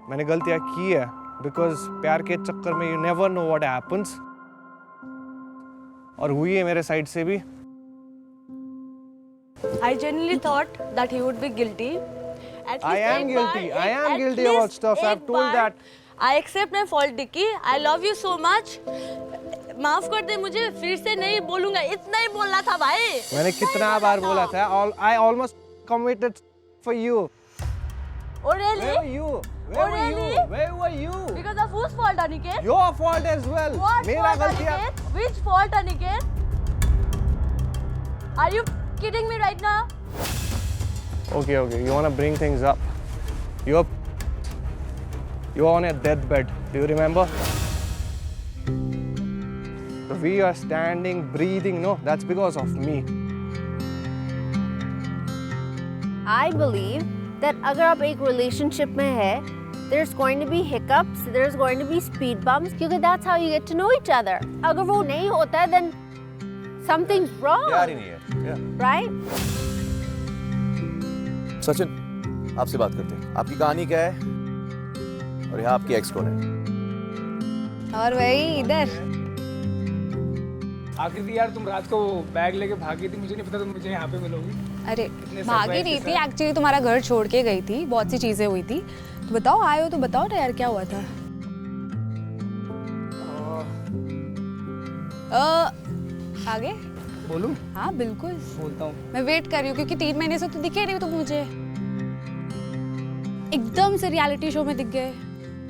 मैंने गलतियाँ की है because प्यार के चक्कर में you never know what happens, और हुई है मेरे साइड से भी। I genuinely thought that he would be guilty. I am guilty. I am guilty about stuff. I've told that. I accept my fault, Dicky. I love you so much. माफ कर दे मुझे, फिर से नहीं बोलूंगा, इतना ही बोलना था भाई। मैंने कितना बार बोला था? I almost committed for you. Oh really? Where were you? Where were you? Where were you? Because of whose fault, Aniket? Your fault as well. What मेरा fault, गलतियाँ। Aniket? Which fault, Aniket? Are you kidding me right now? Okay, you wanna bring things up. You're on a deathbed. Do you remember? We are standing, breathing. No, that's because of me. I believe that अगर आप एक relationship में है, there's going to be hiccups, there's going to be speed bumps, क्योंकि that's how you get to know each other. अगर वो नहीं होता है, then something's wrong. प्यार ही नहीं है, yeah. Right? सचिन, आपसे बात करते हैं। आपकी कहानी क्या है? और यहाँ आपकी एक्स कौन है? और वही इधर। आखिरी यार तुम रात को बैग लेके भागी थी, मुझे नहीं पता तुम मुझे यहाँ पे मिलोगी। अरे भागी नहीं थी, एक्चुअली तुम्हारा घर छोड़ के गई थी, बहुत सी चीजें हुई थी। तो बताओ, आए हो तो बताओ ना यार, क्या हुआ था? आगे बोलूं? हाँ बिल्कुल बोलता हूँ। मैं वेट कर रही हूँ, क्योंकि 3 महीने से तो दिखे नहीं हो तुम मुझे, एकदम से रियलिटी शो में दिख गए।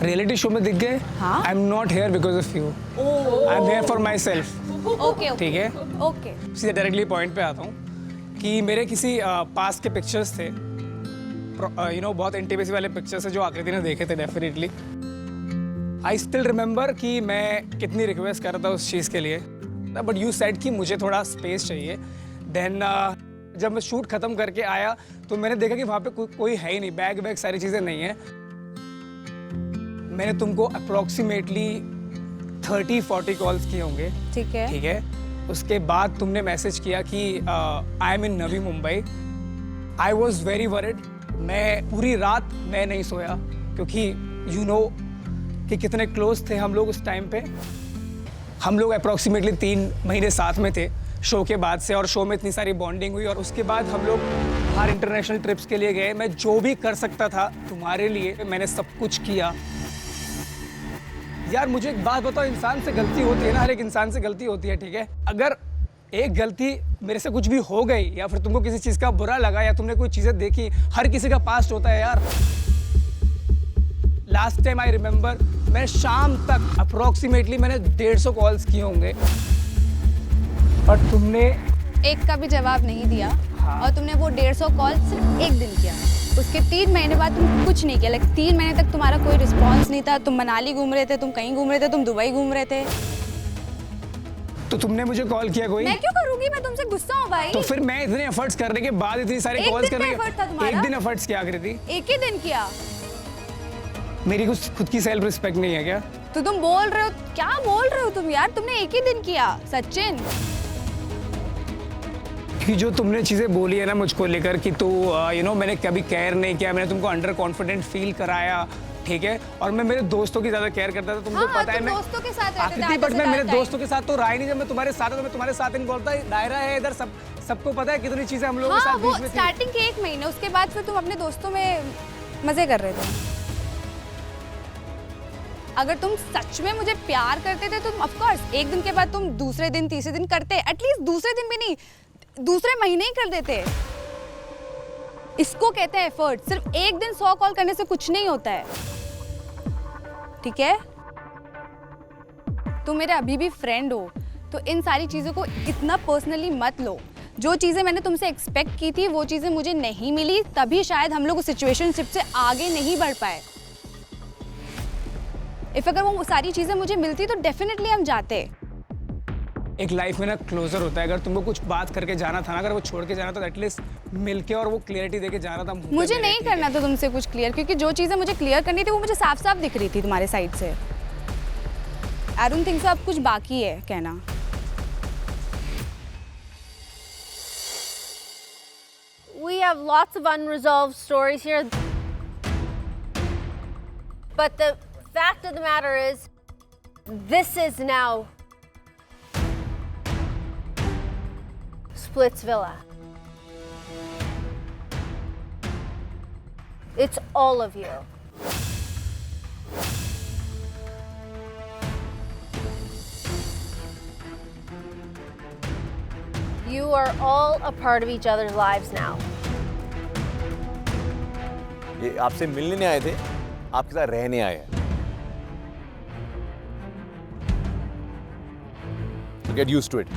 रियलिटी शो में दिख गए? हाँ? आई am not here because of you, I am here for my self. Okay ठीक है, ओके। सीधे डायरेक्टली पॉइंट पे आता हूँ कि मेरे किसी पास्ट के पिक्चर्स थे, यू नो, बहुत इंटीमेसी वाले पिक्चर्स है जो आकृति ने देखे थे डेफिनेटली। आई स्टिल रिमेंबर कि मैं कितनी रिक्वेस्ट कर रहा था उस चीज़ के लिए, बट यू सेड कि मुझे थोड़ा स्पेस चाहिए। देन जब मैं शूट ख़त्म करके आया तो मैंने देखा कि वहाँ पे कोई है ही नहीं, बैग वैग सारी चीज़ें नहीं है। मैंने तुमको अप्रॉक्सीमेटली 30-40 कॉल्स किए होंगे। ठीक है, ठीक है। उसके बाद तुमने मैसेज किया कि I am in Navi Mumbai. I was very worried. मैं पूरी रात मैं नहीं सोया, क्योंकि यू नो कि कितने क्लोज थे हम लोग उस टाइम पे। हम लोग अप्रॉक्सीमेटली 3 महीने साथ में थे शो के बाद से, और शो में इतनी सारी बॉन्डिंग हुई, और उसके बाद हम लोग बाहर इंटरनेशनल ट्रिप्स के लिए गए। मैं जो भी कर सकता था तुम्हारे लिए मैंने सब कुछ किया। यार मुझे एक बात बताओ, इंसान से गलती होती है ना, हर एक इंसान से गलती होती है, ठीक है। अगर एक गलती मेरे से कुछ भी हो गई, या फिर तुमको किसी चीज़ का बुरा लगा, या तुमने कोई चीज़ें देखी, हर किसी का पास्ट होता है यार। लास्ट टाइम आई रिमेंबर, मैं शाम तक अप्रोक्सीमेटली मैंने 150 कॉल्स किए होंगे, पर तुमने एक का भी जवाब नहीं दिया। हाँ। और तुमने वो 150 कॉल सिर्फ एक दिन किया। उसके 3 महीने बाद तुम कुछ नहीं किया। लाइक 3 महीने तक तुम्हारा कोई रिस्पॉन्स नहीं था। तुम मनाली घूम रहे थे, तुम कहीं घूम रहे थे, तुम दुबई घूम रहे थे। तो तुमने मुझे कॉल किया कोई? मैं क्यों करूंगी, मैं तुमसे गुस्सा हूँ भाई। तो फिर मैं इतने एफर्ट्स करने के बाद इतनी सारी कॉल्स करने के, एक दिन एफर्ट्स क्या करी थी? एक ही दिन किया। मेरी कुछ खुद की सेल्फ रिस्पेक्ट नहीं है क्या? तो तुम बोल रहे हो, क्या बोल रहे हो तुम यार? तुमने एक ही दिन किया सचिन। कि जो तुमने चीज़ें बोली है ना मुझको लेकर कि तू यू नो मैंने कभी केयर नहीं किया, मैंने तुमको अंडर कॉन्फिडेंट फील कराया, ठीक है। और मैं मेरे दोस्तों की ज़्यादा केयर करता था, तुमको पता है। मैं दोस्तों के साथ रहते थे, बट मैं मेरे दोस्तों के साथ तो रहा ही नहीं। जब मैं तुम्हारे साथ, तो मैं तुम्हारे साथ इन्वॉल्व था। दायरा है इधर, सबको पता है कितनी चीज़ें हम लोगों के साथ बीच में थी। स्टार्टिंग के 1 महीने, उसके बाद फिर तुम अपने दोस्तों में मजे कर रहे थे। अगर तुम सच में मुझे प्यार करते थे तो तुम ऑफ कोर्स एक दिन के बाद तुम दूसरे दिन, तीसरे दिन करते। एटलीस्ट दूसरे दिन भी नहीं, दूसरे महीने ही कर देते। इसको कहते हैं एफर्ट। सिर्फ एक दिन 100 कॉल करने से कुछ नहीं होता है, ठीक है। तुम मेरे अभी भी फ्रेंड हो, तो इन सारी चीज़ों को इतना पर्सनली मत लो। जो चीज़ें मैंने तुमसे एक्सपेक्ट की थी वो चीज़ें मुझे नहीं मिली, तभी शायद हम लोग उस सिचुएशनशिप से आगे नहीं बढ़ पाए। इफ अगर वो सारी चीज़ें मुझे मिलती तो डेफिनेटली हम जाते। एक लाइफ में ना क्लोजर होता है। अगर तुमको कुछ बात करके जाना था ना, अगर वो छोड़ के जाना तो एटलीस्ट मिलके और वो क्लियरिटी देके जाना था। मुझे नहीं करना था तुमसे कुछ क्लियर, क्योंकि जो चीज़ें मुझे क्लियर करनी थी वो मुझे साफ साफ दिख रही थी तुम्हारे साइड से। आई डोंट थिंक सो अब कुछ बाकी है कहना। We have lots of unresolved stories here. But the fact of the matter is, this is now Splits Villa. It's all of you. You are all a part of each other's lives now. ये आपसे मिलने नहीं आए थे, आपके साथ रहने आए हैं. So get used to it.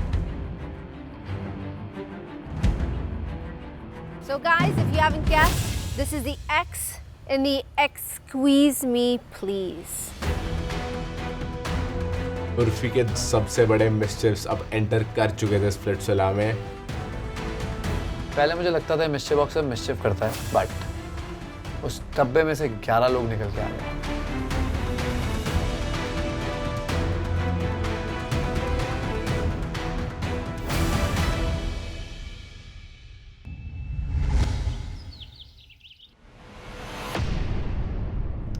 So guys, if you haven't guessed, this is the X in the Excuse Me Please. Urfi के सबसे बड़े मिस्चिव्स अब एंटर कर चुके थे स्प्लिट्सविला में. पहले मुझे लगता था मिस्चिव बॉक्स में मिस्चिव करता है, बट उस डब्बे में से 11 लोग निकल के आ गए.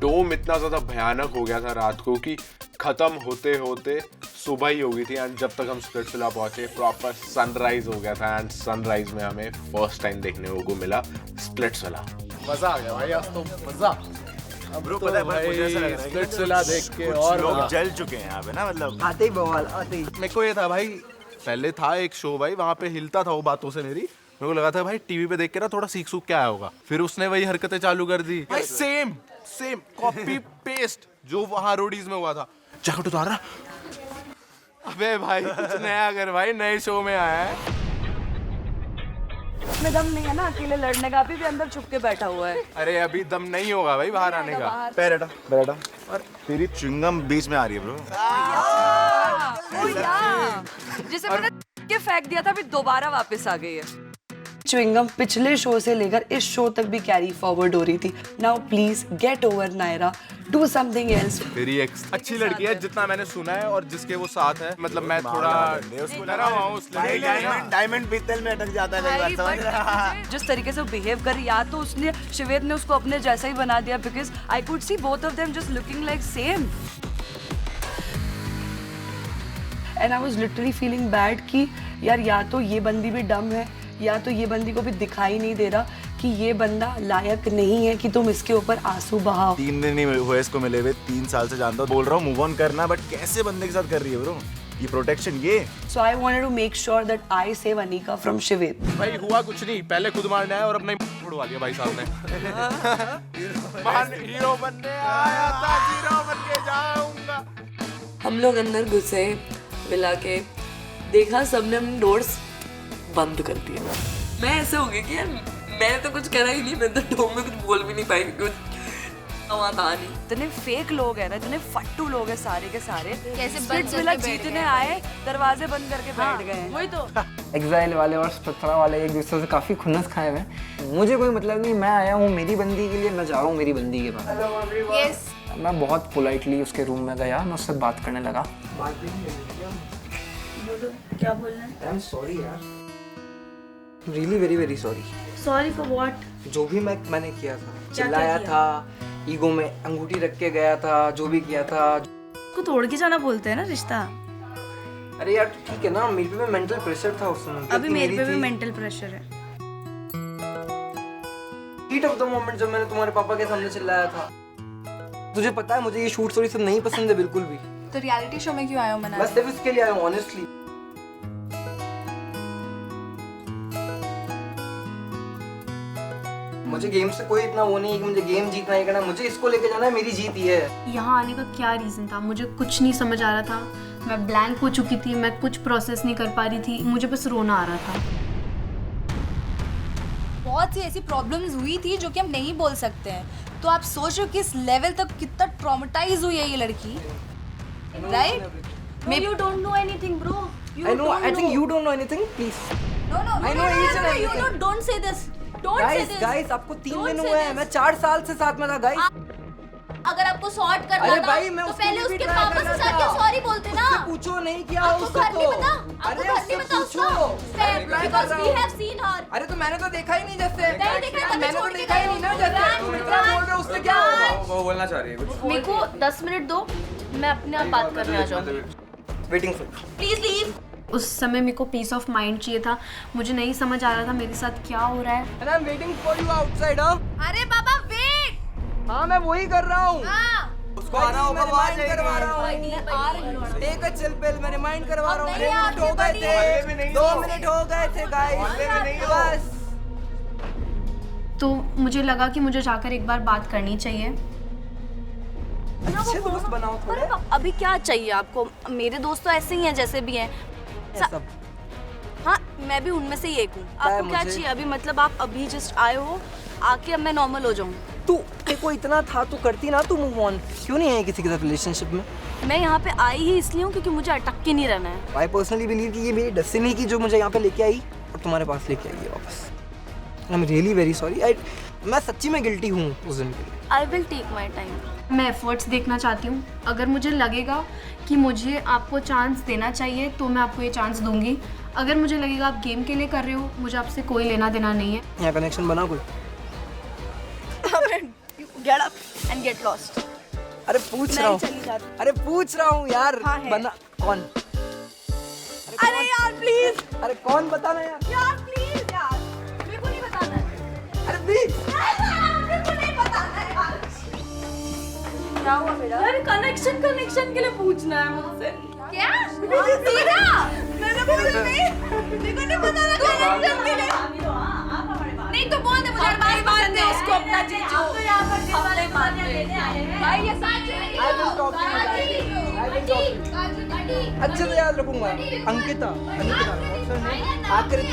डोम इतना ज़्यादा भयानक हो गया था रात को कि ख़त्म होते होते सुबह ही हो गई थी. एंड जब तक हम स्प्लिट्सविला पहुंचे प्रॉपर सनराइज हो गया था. एंड सनराइज में हमें फर्स्ट टाइम देखने को मिला स्प्लिट्सविला. मजा आ गया भाई, आज तो मजा. ब्रो पता है मुझे ऐसा लग रहा है स्प्लिट्सविला देख के और लोग जल चुके हैं यहाँ पे ना. मतलब आते ही बवाल आते ही. मेरे को ये था भाई, पहले था एक शो भाई, वहाँ पे हिलता था वो बातों से. मेरे को लगा था भाई टीवी पे देख के ना थोड़ा सीख सूख के आया होगा. फिर उसने वही हरकतें चालू कर दी भाई. सेम कॉपी पेस्ट जो वहाँ रोडीज में हुआ था. जैकेट उतारा, अबे भाई कुछ नया कर भाई, नए शो में आया है. में दम नहीं है ना अकेले लड़ने का, अभी भी अंदर छुप के बैठा हुआ है. अरे अभी दम नहीं होगा भाई बाहर आने का. बैठा और तेरी च्युइंगम बीच में आ रही है ब्रो. जिसे मैंने के फेंक दिया था, अभी दोबारा वापस आ गई है. च्युइंगम पिछले शो से लेकर इस शो तक भी कैरी फॉरवर्ड हो रही थी. Now please get over Naira, do something else. तेरी एक्स अच्छी लड़की है जितना मैंने सुना है, और जिसके वो साथ है. मतलब मैं थोड़ा डरा हुआ हूँ उस लड़की से. डायमंड पीतल में अटक जाता है. जिस तरीके से वो बिहेव कर, या तो उसने शिवेद ने उसको अपने जैसा ही बना दिया, because I could C both of them just looking like same. And I was literally feeling bad कि यार या तो ये बंदी भी डम है, या तो ये बंदी को भी दिखाई नहीं दे रहा कि ये बंदा लायक नहीं है कि तुम इसके ऊपर आंसू बहाओ. 3 दिन नहीं हुए इसको मिले हुए, 3 साल से जानता हूँ. बोल रहा हूँ मूव ऑन करना, बट कैसे बंदे के साथ कर रही है ब्रो ये प्रोटेक्शन ये. So I wanted to make sure that I save Anika from Shived. भाई हुआ कुछ नहीं, पहले खुद मारने आया और अपना ही उड़वा दिया भाई साहब ने. महान हीरो बनने आया था, हीरो बन के जाऊंगा. हम लोग अंदर घुसे मिला के, देखा सबने अपने डोर्स बंद कर दिए. मैं ऐसे हो गई कि यार मैंने तो कुछ करा ही नहीं, मैं तो डोम में कुछ बोल भी नहीं पाई, कुछ वहाँ था नहीं. इतने फेक लोग हैं ना, इतने फट्टू लोग हैं सारे के सारे. कैसे स्प्लिट्सविला जीतने आए, दरवाजे बंद करके बैठ गए हैं. वही तो. एग्जाइल वाले और स्प्लिट्सविला वाले एक दूसरे से काफ़ी खुन्नस खाए हुए हैं. मुझे कोई मतलब नहीं, मैं आया हूँ मेरी बंदी के लिए, मैं जा रहा हूँ मेरी बंदी के पास. Yes. मैं बहुत पोलाइटली उसके रूम में गया, मैं उससे बात करने लगा. क्या बोलना है? आई एम सॉरी यार, really very very sorry. Sorry for what? जो भी मैंने किया था, चिल्लाया था, ईगो में अंगूठी रख के गया था, जो भी किया था. को तोड़ के जाना बोलते हैं ना रिश्ता. अरे यार ठीक है ना, मेरे पे भी मेंटल प्रेशर था उस समय. अभी मेरे पे भी मेंटल प्रेशर है. हीट ऑफ द मोमेंट जब मैंने तुम्हारे पापा के सामने चिल्लाया था. तुझे पता है मुझे ये शूट स्टोरी सब नहीं पसंद है बिल्कुल भी. तो रियलिटी शो में क्यों आया हो? मना बस सिर्फ इसके लिए आया हूँ ऑनेस्टली. मुझे गेम से कोई इतना वो नहीं है कि मुझे गेम जीतना ही करना, मुझे इसको लेके जाना है, मेरी जीत ही है. यहाँ आने का क्या रीज़न था? मुझे कुछ नहीं समझ आ रहा था. मैं ब्लैंक हो चुकी थी, मैं कुछ प्रोसेस नहीं कर पा रही थी, मुझे बस रोना आ रहा था. बहुत सी ऐसी प्रॉब्लम्स हुई थी जो कि हम नहीं बोल सकते हैं. तो आप सोच रहे हो कि इस लेवल तक कितना ट्रॉमेटाइज हुई है ये लड़की, right? Maybe you don't know anything, bro. I know. I think you don't know anything. Please. No. I know each and everything. You don't say this. Don't say this. Guys, आपको 3 दिन हुए हैं. मैं 4 साल से साथ में था, guys. अगर आपको सॉर्ट करना था तो पहले उसके पापा से जाके सॉरी बोलते ना. पूछो नहीं किया उससे तो. आपको घर नहीं पता उसको? Because we have seen her. अरे तो मैंने तो देखा ही नहीं जैसे नहीं देखा है, तभी मैंने तो छोड़ के देखा ही नहीं ना जैसे तुम इतना बोल रहे हो उससे क्या होगा वो बोलना चाह रही है कुछ। मेरे को 10 मिनट दो, मैं अपने आप बात करने आ जाऊंगी। Waiting for please leave. उस समय मेरे को पीस ऑफ माइंड चाहिए था, मुझे नहीं समझ आ रहा था मेरे साथ क्या हो रहा है। And I am waiting for you outside. अरे बाबा वेट। हाँ मैं वही कर रहा हूँ। उसको आ रहा होगा, वो आ जाएगी। करवा रहा हूँ। टेक अ चिल पिल, मैं रिमाइंड करवा रहा हूँ। 2 मिनट हो गए थे, 2 मिनट हो गए थे गाइस, बस। तो मुझे लगा कि मुझे जाकर एक बार बात करनी चाहिए। अच्छे दोस्त बनाओ थोड़े। अभी क्या चाहिए आपको? मेरे दोस्त तो ऐसे ही हैं जैसे भी हैं। हाँ मैं भी उनमें से ही एक हूँ। आपको क्या चाहिए अभी? मतलब आप अभी जस्ट आए हो, आके अब मैं नॉर्मल हो जाऊँ? तू देखो इतना था तो करती ना, तू मूव ऑन क्यों नहीं है किसी के साथ रिलेशनशिप में? मैं यहाँ पे आई ही इसलिए हूँ क्योंकि मुझे अटक के नहीं रहना है। आई पर्सनली बिलीव कि ये मेरी डेस्टिनी की जो मुझे यहाँ पे लेके आई और तुम्हारे पास लेके आई है वापस। I am really very sorry. मैं सच्ची में गिल्टी हूँ उस दिन के लिए। I will take my time. मैं एफर्ट्स देखना चाहती हूँ। अगर मुझे लगेगा कि मुझे आपको चांस देना चाहिए तो मैं आपको ये चांस दूंगी। अगर मुझे लगेगा आप गेम के लिए कर रहे हो, मुझे आपसे कोई लेना देना नहीं है। यहाँ कनेक्शन बना कोई? Get up and get lost. अरे पूछ रहा हूँ, अरे पूछ रहा हूँ यार। हाँ है। बना कौन? अरे यार प्लीज। अरे कौन बताना यार? यार प्लीज यार, मेरे को नहीं बताना है। अरे प्लीज। मेरे को नहीं बताना है यार। क्या हुआ मेरा? यार कनेक्शन के लिए पूछना है मुझसे। क्या? सीधा? मैंने बोला नहीं। मेरे को नहीं बताना कनेक्शन के लिए। नहीं तो बोल दे मुझे भाई मान दे उसको अपना जीजू। तो यहाँ पर हमने मान दे। भाई ये सच है। अच्छे से याद रखूंगा। अंकिता, आकृति।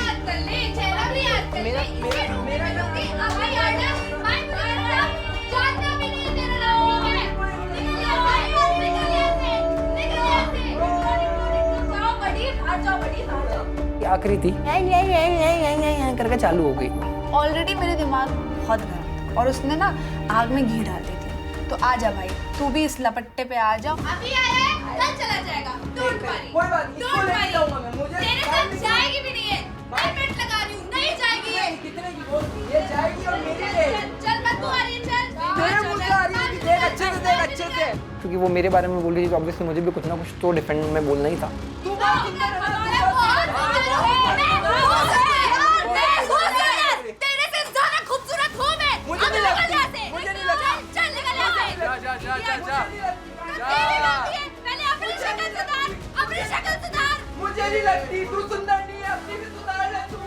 आकृति करके चालू हो गई। ऑलरेडी मेरे दिमाग बहुत खराब था और उसने ना आग में घी डाल दी थी। तो आ जा भाई, तू भी इस लपट्टे पे आ जा। अभी आया कल चला जाएगा। Don't worry. कोई बात नहीं, इसको लेके जाऊंगा मैं। मुझे तेरे साथ जाएगी भी नहीं है। मैं पेट लगा रही हूं, नहीं जाएगी ये। कितने की बोल? ये जाएगी और मेरे लिए। चल मत तू आ रही है, चल। तेरे मुझसे आ रही है। देख अच्छे से, देख अच्छे से। क्योंकि वो मेरे बारे में बोल रही थी तो ऑब्वियसली मुझे भी कुछ ना कुछ तो डिफेंड में बोलना ही था। तू बहुत सुंदर है। तेरे से ज्यादा खूबसूरत हूं मैं। मुझे नहीं लगती। मुझे नहीं लगती। चल निकल यहाँ से। जा। पहले अपनी शक्ल सुधार, अपनी शक्ल सुधार। मुझे नहीं लगती। तू सुंदर नहीं है, अपनी भी सुधार ले तू।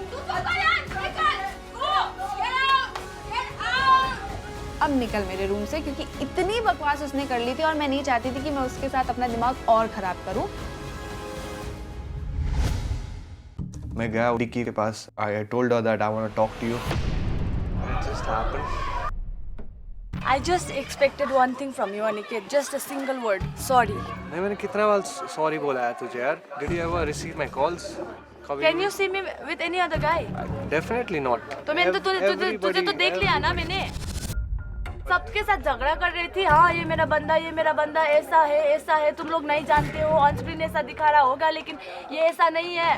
अब निकल मेरे रूम से, क्योंकि इतनी बकवास उसने कर ली थी और मैं नहीं चाहती थी कि मैं उसके साथ अपना दिमाग और खराब करूं। मैं गया डिक्की के पास। I told her that I want to talk to you. It just happened. I just expected one thing from you, Aniket. Just a single word. Sorry. मैंने कितना बार सॉरी बोला है तुझे यार? Did you ever receive my calls? Can you see me with any other guy? Definitely not. तो मैंने तो तुझे तो देख लिया ना मैंने। सबके साथ झगड़ा कर रही थी। हाँ ये मेरा बंदा ऐसा है, तुम लोग नहीं जानते हो। ऑन स्क्रीन ऐसा दिखा रहा होगा लेकिन ये ऐसा नहीं है।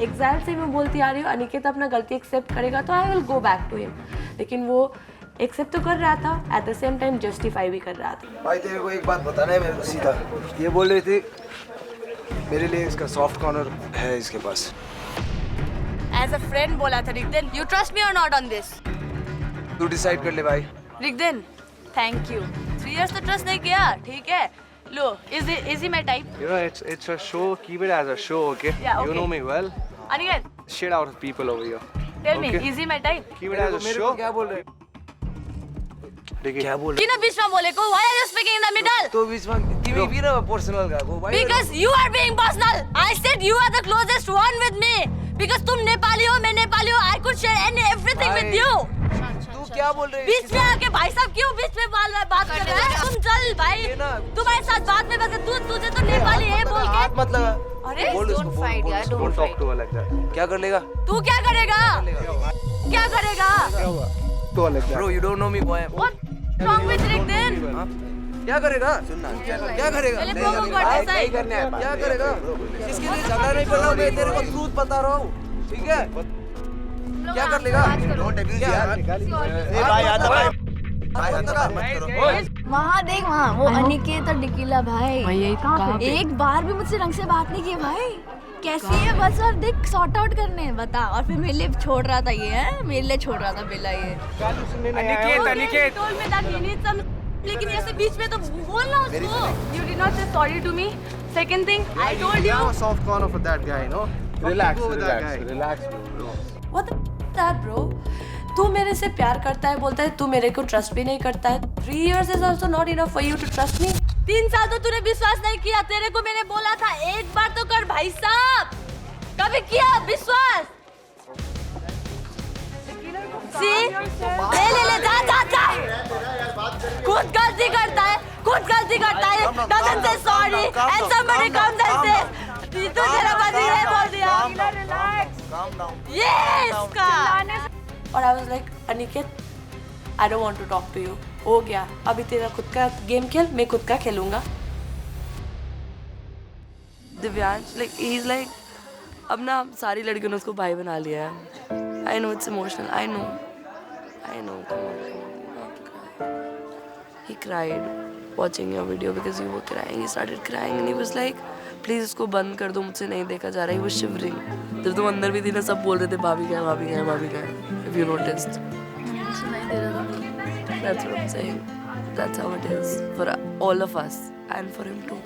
एग्जाम से मैं बोलती आ रही हूँ अनिकेत अपना गलती एक्सेप्ट करेगा तो I will go back to him. लेकिन वो एक्सेप्ट तो कर रहा था, at the same time justify भी कर रहा था। भाई तेरे को एक बात बताना है मेरे को सीधा। ये बोल रही थी मेरे लिए इसका सॉफ्ट कॉर्नर है इसके पास। एज अ फ्रेंड बोला था रिगदेन। यू ट्रस्ट मी और नॉट ऑन दिस? तू डिसाइड कर ले भाई। रिगदेन थैंक यू। 3 years तो ट्रस्ट नहीं किया, ठीक है। लो is he my type? You know, it's a show. Keep it as a show, okay? Yeah, okay. You know me well. Aniket, Shit out of people over here. tell me, Okay. is he my type? Keep it as a show. क्या बोल रहे? क्या बोल कि ना बीच में बोले को? Why are you speaking in the middle? तो बीच में टीवी भी ना पर्सनल का को भाई। Because you are being personal. I said you are the closest one with me. Because तुम नेपाली हो, मैं नेपाली हूँ. I could share everything with you. क्या बोल रहे हैं? बीच में आके भाई साहब क्यों बीच में बात कर रहे हैं? तुम चल भाई, तुम्हारे साथ बात में बस तुझे तो नेपाली है बोल के हाथ मत लगा। अरे Don't fight यार, don't Don't talk fight. to her like that. क्या कर लेगा? तू क्या करेगा? क्या करेगा? To her like that. Bro, you don't know me, boy. What's wrong with Rick क्या करेगा? सुनना क्या करेगा? पहले प्रोमो कर दे सही। क्या करेगा? किसके लिए झगड़ा नहीं कर रहा हूँ, मैं तेरे को ट्रूथ बता रहा हूँ, ठीक है? क्या कर लेगा? वहाँ देख, वहाँ वो अनिकेत और निकिला भाई एक बार भी मुझसे ढंग से बात नहीं की भाई। कैसी है बस, और देख सॉर्ट आउट करने बता। और फिर मेरे लिए छोड़ रहा था ये, है मेरे लिए छोड़ रहा था बेला ये। Aniket told me that he needs some, लेकिन ऐसे बीच में तो बोलना उसको। You did not say sorry to me. Second thing, I told you. soft corner for that guy, no? Relax, bro. What the that bro? तू मेरे से प्यार करता है, बोलता है तू मेरे को ट्रस्ट भी नहीं करता है। 3 years is also not enough for you to trust me. 3 साल तो तूने विश्वास नहीं किया। तेरे को मैंने बोला था एक बार तो कर भाई साहब, कभी किया विश्वास? ले जा खुद गलती करता है, doesn't say sorry and somebody comes and says तू तेरा बंदी है बोल दिया। Calm down. Yes का। और I was like Aniket, I don't want to talk to you. हो गया, अभी तेरा खुद का गेम खेल, मैं खुद का खेलूंगा। दिव्यांश like he's like अब ना सारी लड़कियों ने उसको भाई बना लिया है। I know it's emotional. I know. Come on. He cried watching your video because you were crying. He started crying and he was like, please इसको बंद कर दो, मुझसे नहीं देखा जा रहा है। He was shivering. जब तुम अंदर भी थी ना, सब बोल रहे थे भाभी क्या है। If you noticed. That's what I'm saying. That's how it is for all of us and for him too.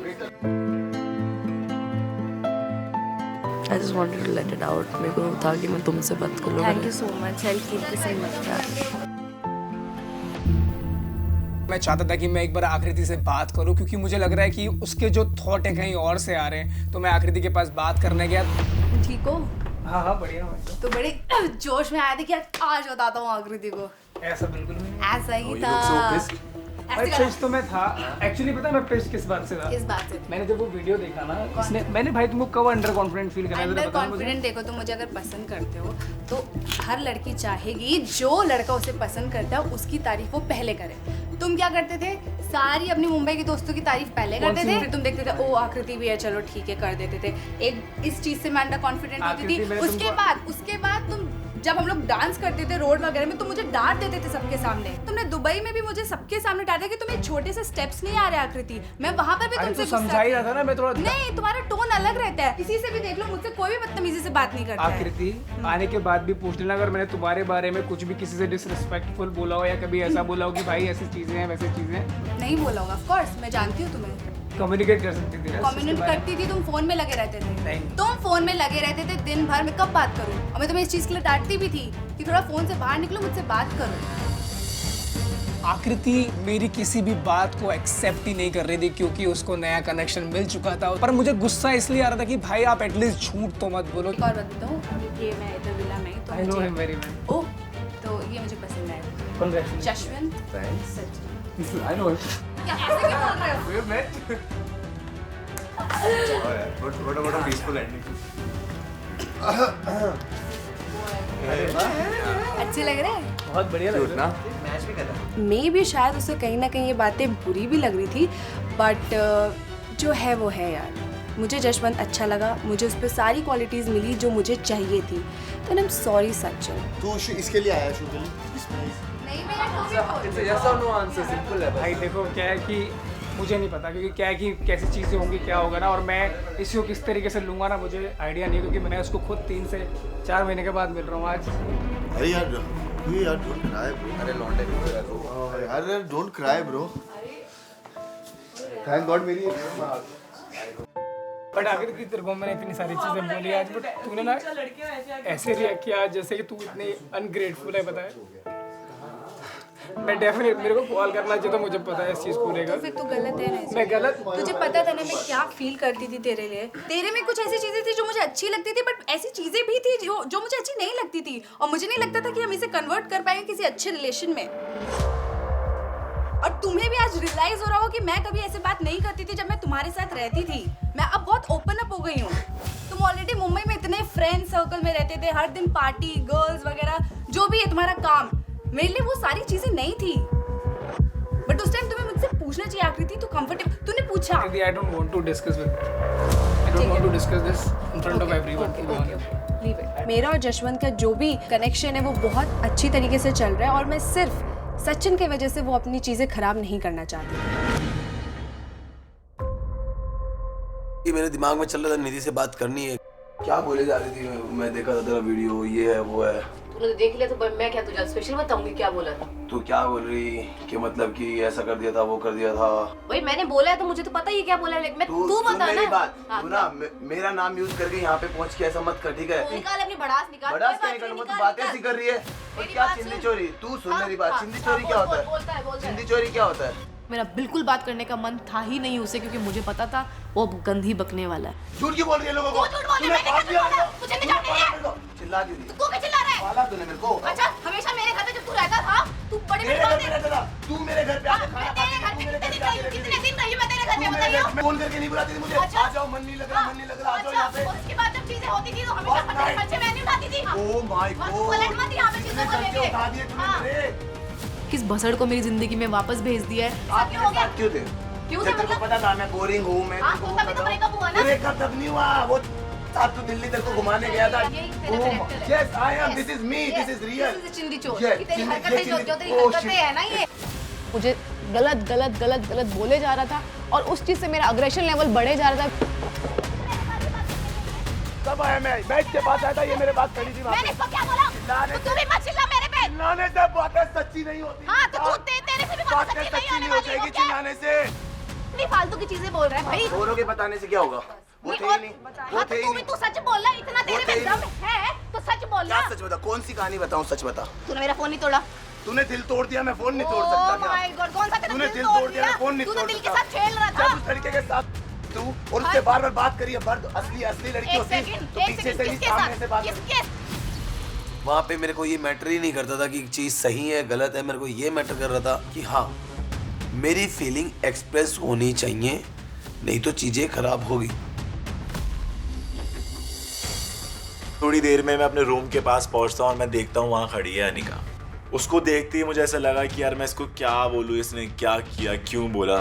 I just wanted to let it out. मेरे को था कि मैं तुमसे बात कर लूँ। Thank you so much. I'll keep this in mind. मैं चाहता था कि मैं एक बार आकृति से बात करूं, क्योंकि मुझे लग रहा है कि उसके जो थॉट है कहीं और से आ रहे हैं। तो मैं आकृति के पास बात करने गया। ठीक हो? हाँ बढ़िया हूँ। तो बड़े जोश में आया था कि आज बताता हूँ आकृति को। ऐसा बिल्कुल नहीं। ऐसा ही था। पिच तो मैं था एक्चुअली। पता है मैं पिच किस बात से था? किस बात से? मैंने जब वो वीडियो देखा ना, इसने मैंने भाई तुमको कब अंडर कॉन्फिडेंट फील करना है? अंडर कॉन्फिडेंट देखो, तुम मुझे अगर पसंद करते हो तो हर लड़की चाहेगी जो लड़का उसे पसंद करता है उसकी तारीफ वो पहले करे। तुम क्या करते थे? सारी अपनी मुंबई के दोस्तों की तारीफ पहले करते थे, फिर तुम देखते थे ओ आकृति भी है, चलो ठीक है कर देते थे। एक इस चीज से मैं अंडर कॉन्फिडेंट होती थी। उसके बाद तुम जब हम लोग डांस करते थे रोड वगैरह में, तो मुझे डांट देते थे सबके सामने। तुमने दुबई में भी मुझे सबके सामने डांटा कि तुम्हें छोटे से स्टेप्स नहीं आ रहे आकृति। मैं वहां पर भी तुमसे समझा ही रहा था ना मैं थोड़ा। नहीं, तुम्हारा टोन अलग रहता है। किसी से भी देख लो, मुझसे कोई भी बदतमीजी से बात नहीं करता है। आकृति आने के बाद भी पूछ लेना अगर मैंने तुम्हारे बारे में कुछ भी किसी से डिसरिस्पेक्टफुल बोला हो या कभी ऐसा बोला हो कि भाई ऐसी चीजें हैं वैसी चीजें। नहीं बोला होगा, ऑफ कोर्स मैं जानती हूँ तुम्हें। कम्युनिकेट कर सकती थी। कम्युनिकेट करती थी, तुम फोन में लगे रहते थे। नहीं। तुम फोन में लगे रहते थे दिन भर। मैं कब बात करूं? और मैं तुम्हें इस चीज के लिए डांटती भी थी कि थोड़ा फोन से बाहर निकलो, मुझसे बात करो। आकृति मेरी किसी भी बात को एक्सेप्ट ही नहीं कर रही थी, क्योंकि उसको नया कनेक्शन मिल चुका था। पर मुझे गुस्सा इसलिए आ रहा था कि भाई आप एटलीस्ट झूठ तो मत बोलो। एक और बात बताऊं, ये मैं इधर विला में तो I know him very well. ओह, तो ये मुझे पसंद है। Congratulations. Jashwant. Thanks. I know him. क्या ऐसे क्यों बोल रहे हो? We've met. What about a peaceful ending? अच्छे लग रहे हैं। बहुत बढ़िया लग रहा है। मैच भी कर रहा है। मे भी शायद उसे कहीं ना कहीं ये बातें बुरी भी लग रही थी, बट जो है वो है यार। मुझे जशवंत अच्छा लगा, मुझे उस पर सारी क्वालिटीज़ मिली जो मुझे चाहिए थी। तो आई एम सॉरी सचिन। तू इसके लिए आया शो के लिए? नहीं, मेरा yes or no answer simple है भाई। देखो क्या है कि मुझे नहीं पता, क्योंकि क्या है कि कैसी चीज़ें होंगी क्या होगा ना, और मैं इसको किस तरीके से लूँगा ना मुझे आइडिया नहीं, क्योंकि मैंने उसको खुद 3 से 4 महीने के बाद मिल रहा हूँ आज। अरे यार डोंट क्राई ब्रो। अरे लौंडे यार don't cry bro. Thank God मेरी बट आखिर की तेरे को मैंने इतनी सारी चीज़ें बोली आज, बट तूने ना ऐसे रिएक्ट किया जैसे कि तू इतनी अनग्रेटफुल है। बताए मैं डेफिनेट मेरे को कॉल करना चाहिए, तो मुझे पता है इस चीज़ को लेकर। तो फिर तू गलत है ना। मैं गलत? तुझे पता था ना मैं क्या फील करती थी तेरे लिए। तेरे में कुछ ऐसी चीजें थी जो मुझे अच्छी लगती थी, बट ऐसी चीजें भी थी जो मुझे अच्छी नहीं लगती थी, और मुझे नहीं लगता था कि हम इसे कन्वर्ट कर पाएंगे किसी अच्छे रिलेशन में। और तुम्हें भी आज रियलाइज हो रहा हो कि मैं कभी ऐसे बात नहीं करती थी जब मैं तुम्हारे साथ रहती थी। मैं अब बहुत ओपन अप हो गई हूँ। तुम ऑलरेडी मुंबई में इतने फ्रेंड सर्कल में रहते थे, हर दिन पार्टी, गर्ल्स वगैरह, जो भी है तुम्हारा काम। मेरे लिए वो सारी चीजें नहीं थी, बट उस टाइम तुम्हें मुझसे पूछना चाहिए आकृति, तू कंफर्टेबल। तूने पूछा। I don't want to discuss with I don't want to discuss this in front of everyone. to be honest. मेरा और जशवंत का जो भी कनेक्शन है वो बहुत अच्छी तरीके से चल रहा है और मैं सिर्फ सचिन की वजह से वो अपनी चीजें खराब नहीं करना चाहती। ये मेरे दिमाग में चल रहा था निधि से बात करनी है। क्या बोले जा रही थी? मैं देखा था तेरा वीडियो, ये है वो है। तूने देख लिया तो मैं क्या तुझे स्पेशल बताऊंगी क्या बोला था? तू क्या बोल रही कि मतलब कि ऐसा कर दिया था वो कर दिया था? भाई मैंने बोला है तो मुझे तो पता ही है क्या बोला है, लेकिन तू बता मेरी ना। बात तू ना मेरा नाम यूज करके यहाँ पे पहुँच के ऐसा मत कर, ठीक है? निकाल अपनी भड़ास निकाल। भड़ास क्या निकाल? वो तो बातें ऐसी कर रही है। और क्या चिंदी चोरी? तू सुन मेरी बात, चिंदी चोरी क्या होता है? चिंदी चोरी क्या होता है? मेरा बिल्कुल बात करने का मन था ही नहीं उसे, क्योंकि मुझे पता था वो गंदी बकने वाला है। झूठ क्यों बोल रही है लोगों को? चिल्ला क्यों रही है? तू क्या चिल्ला रहा है? पाला तूने मेरे को। अच्छा हमेशा मेरे घर पे जब तू रहता था तू बड़े मेरे घर पे रहता था। तू मेरे घर पे आके खाना खाती थी, तू मेरे घर पे आके रहती थी। कितने दिन रही मैं तेरे घर पे तू मेरे बताइयो? घर में फोन करके नहीं बुलाती थी मुझे। आ जाओ, मन नहीं लग रहा, मन नहीं लग रहा, आ जाओ यहाँ पे। और उसके बाद जब चीजें होती थी तो हमेशा खर्चे मैं नहीं उठाती थी। ओह माय गॉड, पलट मत यहाँ पे चीजों को लेके। उठा दिए तूने मेरे। किस भसड़ को मेरी जिंदगी में वापस भेज दिया है? क्यों हो गया? क्यों थे? क्यों तेरे को पता था मैं बोरिंग हूँ, मैं हाँ, तो तभी तो ब्रेकअप हुआ ना। ब्रेकअप तब नहीं हुआ, वो साथ तो दिल्ली तेरे को घुमाने गया था। Yes, I am. This is me. This is real. This is चिंदी चोर। Yes, ये तेरी चिंदी- हरकतें ये जो चिंदी- तेरी Oh, हरकतें shit. है ना ये। मुझे गलत गलत गलत गलत बोले जा रहा था और उस चीज से मेरा अग्रेशन लेवल बढ़े जा रहा था। कब आया मैं? मैं इसके पास आया था, ये मेरे पास खड़ी थी वहाँ पे। मैंने इसको क्या बोला? तू भी मत चिल्ला मेरे पे। चिल्लाने से बातें सच्ची नहीं होती। हाँ तो तू तेरे से भी बातें सच्ची नहीं होने वाली जाएगी हो क्या? चिल्लाने से। इतनी फालतू की चीजें बोल रहा है भाई। औरों के बताने से क्या होगा? वो थे ही नहीं। वो हाँ थे ही तो तू भी नहीं। तू सच बोल रहा है, इतना तेरे थे में ही दम है तो सच बोल क्या ना। सच बता? कौन सी कहानी बताऊं? सच बता। तूने मेरा फोन नहीं तोड़ा। तूने दिल तोड़ दिया, मैं फोन नहीं तोड़ सकता क्या? माय गॉड, कौन सा तेरा तूने दिल तोड़ दिया, मैं फोन नहीं तूने तोड़ दिल के सकता। साथ खेल रहा था। जब उस लड़के के साथ तू और उससे बार बार बात करी है, बर्द असली असली लड़की एक होती है सेकंड, तो एक पीछे सेकंड, से नहीं किसके सामने से साथ? बात किसके? वहाँ पे मेरे को ये मैटर ही नहीं करता था कि चीज़ सही है गलत है। मेरे को ये मैटर कर रहा था कि हाँ मेरी फीलिंग एक्सप्रेस होनी चाहिए, नहीं तो चीज़ें खराब होगी। थोड़ी देर में मैं अपने रूम के पास पहुंचता हूँ और मैं देखता हूँ वहाँ खड़ी है अनिका। उसको देखते ही मुझे ऐसा लगा कि यार मैं इसको क्या बोलूँ, इसने क्या किया, क्यों बोला।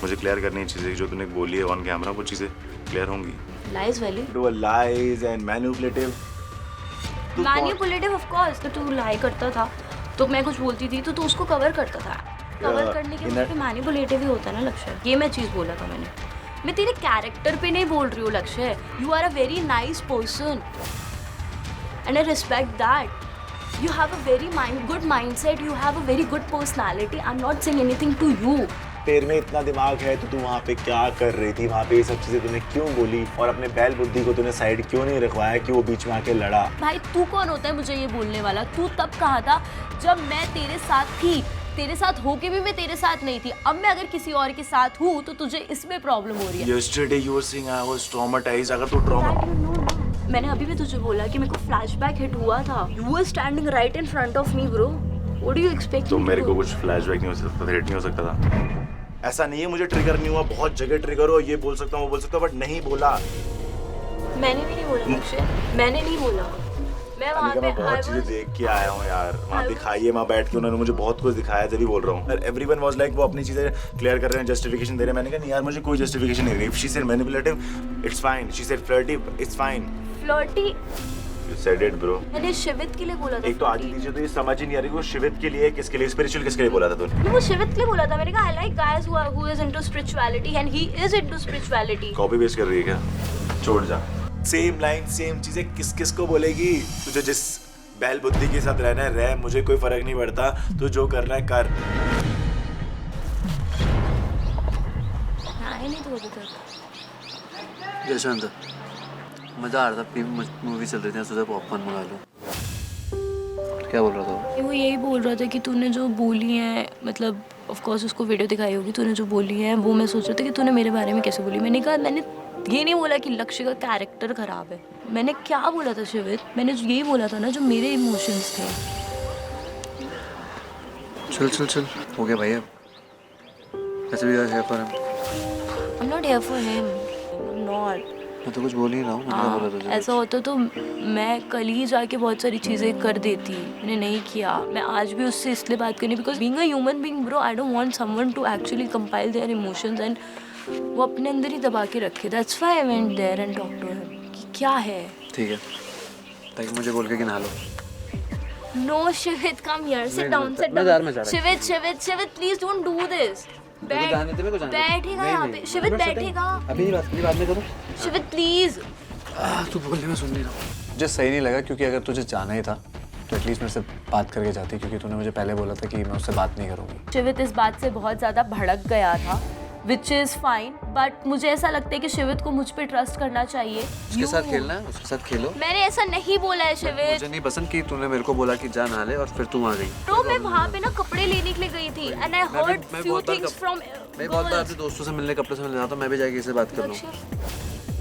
मुझे क्लियर करनी चीज़ें जो तूने बोली है ऑन कैमरा, वो चीज़ें क्लियर होंगी। लाइज वाली? Do lies and manipulative. Manipulative of course. तो तू लाई करता था तो मैं कुछ बोलती थी तो तू उसको कवर करता था। कवर करने के लिए मैनिपुलेटिव ही होता है ना लक्ष्य। ये मैं चीज़ बोला था मैंने। मैं तेरे कैरेक्टर पे नहीं बोल रही हूँ Lakshya. You are a very nice person and I respect that. You have a very good mindset. You have a very good personality. I'm not saying anything to you. तेरे में इतना दिमाग है तो तू वहाँ पे क्या कर रही थी? वहाँ पे ये सब चीजें तूने क्यों बोली और अपने बैल बुद्धि को तूने साइड क्यों नहीं रखवाया कि वो बीच में आके लड़ा? भाई तू कौन होता है मुझे ये बोलने वाला? तू तब कहा था जब मैं तेरे साथ थी। तेरे साथ होके भी मैं तेरे साथ नहीं थी। अब मैं अगर किसी और के साथ हूँ तो तुझे इसमें प्रॉब्लम हो रही है। Yesterday you were saying I was traumatized. अगर तू ट्रॉमा मैंने अभी भी तुझे बोला कि मेरे को फ्लैशबैक हिट हुआ था। You were standing right in front of me, bro. What do you expect? तो मेरे को कुछ फ्लैशबैक नहीं हो सकता था, हिट नहीं हो सकता था। ऐसा नहीं है मुझे ट्रिगर नहीं हुआ, बहुत जगह ट्रिगर हो, ये बोल सकता हूँ वो बोल सकता हूँ, बट नहीं बोला। मैंने भी नहीं बोला अक्षय, मैंने नहीं बोला। मैं वहाँ पे मैं बहुत चीजें देख के आया हूँ यार। वहाँ दिखाई है, वहाँ बैठ के उन्होंने मुझे बहुत कुछ दिखाया, जब भी बोल रहा हूँ। एवरीवन वाज लाइक वो अपनी चीजें क्लियर कर रहे हैं, जस्टिफिकेशन दे रहे हैं। मैंने कहा नहीं यार मुझे कोई जस्टिफिकेशन नहीं। If she said manipulative it's fine, she said flirty it's fine. Flirty you said it bro. मैंने शिवित के लिए बोला था। एक तो आगे दीजिए तो ये समझ ही नहीं आ रही वो शिवित के लिए किसके लिए, स्पिरिचुअल किसके लिए बोला था तूने? वो शिवित के लिए बोला था। मैंने कहा I like guys who is into spirituality and he is into spirituality. Copy paste कर रही है क्या? छोड़ जा। सेम लाइन सेम चीजें किस किस को बोलेगी? तुझे जिस बैल बुद्धि के साथ रहना है रह, मुझे कोई फर्क नहीं पड़ता, तू जो करना है कर। आए नहीं तो अभी तक। जशवंत मज़ा आ रहा था, मूवी चल रही थी, सोचा पॉपकॉर्न मंगा लो। क्या बोल रहा था वो? यही बोल रहा था कि तूने जो बोली है, मतलब ऑफ कोर्स उसको वीडियो दिखाई होगी, तूने जो बोली है वो मैं सोच रहा था कि तूने मेरे बारे में कैसे बोली। मैंने कहा मैंने ये नहीं बोला कि लक्ष्य का कैरेक्टर खराब है। मैंने क्या बोला था शिवित? मैंने यही बोला था ना जो मेरे इमोशंस थे। चल चल चल हो गया भाई। अब ऐसे भी है पर I'm not here for him. I'm not. मैं तो कुछ बोल ही रहा हूँ। हाँ, बोला तुझे ऐसा होता तो मैं कल ही जाके बहुत सारी चीज़ें कर देती। मैंने नहीं किया। मैं आज भी उससे इसलिए बात करनी because being a human being bro, I don't want someone to actually compile their emotions and वो अपने अंदर ही दबा के रखे। That's why I went there and talk to him कि क्या है। ठीक है, ताकि मुझे बोल के कि नहा लो। No Shivit, come here, sit down, sit मैं डाउन। जा Shivit please don't do this. बैठेगा यहाँ पे, शिवित बैठेगा। अभी बात नहीं करो। शिवित प्लीज। तू बोलने में सुन नहीं रहा हूँ। मुझे सही नहीं लगा, क्योंकि अगर तुझे जाना ही था तो एटलीस्ट मेरे से बात करके जाती, क्योंकि तूने मुझे पहले बोला था कि मैं उससे बात नहीं करूँगी। शिवित इस बात से बहुत ज़्यादा भड़क गया था, विच इज़ फाइन, बट मुझे ऐसा लगता है कि शिवित को मुझ पे ट्रस्ट करना चाहिए। उसके साथ खेलना है, उसके साथ खेलो। मैंने ऐसा नहीं बोला है शिवित। मुझे नहीं पसंद कि तूने मेरे को बोला कि जा नहा ले और फिर तू आ गई। तो मैं वहाँ पे ना कपड़े लेने के लिए गई थी and I heard few things from. मैं बहुत बार अपने दोस्तों से मिलने, कपड़े से मिलने जाता हूँ, मैं भी जाके इससे बात कर लूँ।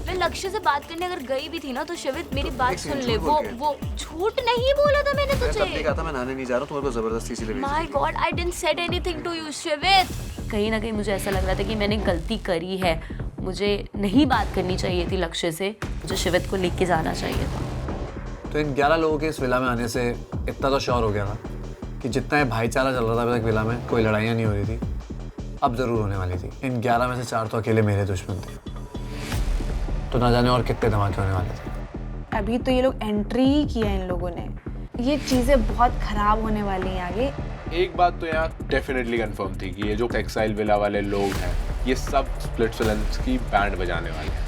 मैं लक्ष्य से बात करने अगर गई भी थी ना तो शिवित मेरी बात सुन ले। वो झूठ नहीं बोला था मैंने तुझे। मैंने कहा था मैं नहाने नहीं जा रहा हूँ, तुम्हारे को जबरदस्ती से ले गई। My God, I didn't said anything to you Shivit. कहीं ना कहीं मुझे ऐसा लग रहा था कि मैंने गलती करी है, मुझे नहीं बात करनी चाहिए थी लक्ष्य से, मुझे शिवित को लेके जाना चाहिए था। तो इन 11 लोगों के इस विला में आने से इतना तो श्योर हो गया था कि जितना ये भाईचारा चल रहा था अभी तक विला में, कोई लड़ाइयाँ नहीं हो रही थी, अब ज़रूर होने वाली थी। इन 11 में से 4 तो अकेले मेरे दुश्मन थे, तो ना जाने और कितने धमाके होने वाले थे। अभी तो ये लोग एंट्री ही किया इन लोगों ने, ये चीज़ें बहुत ख़राब होने वाली हैं आगे। एक बात तो यहाँ डेफिनेटली कंफर्म थी कि ये जो एक्साइल विला वाले लोग हैं ये सब स्प्लिट्सविलन की बैंड बजाने वाले हैं।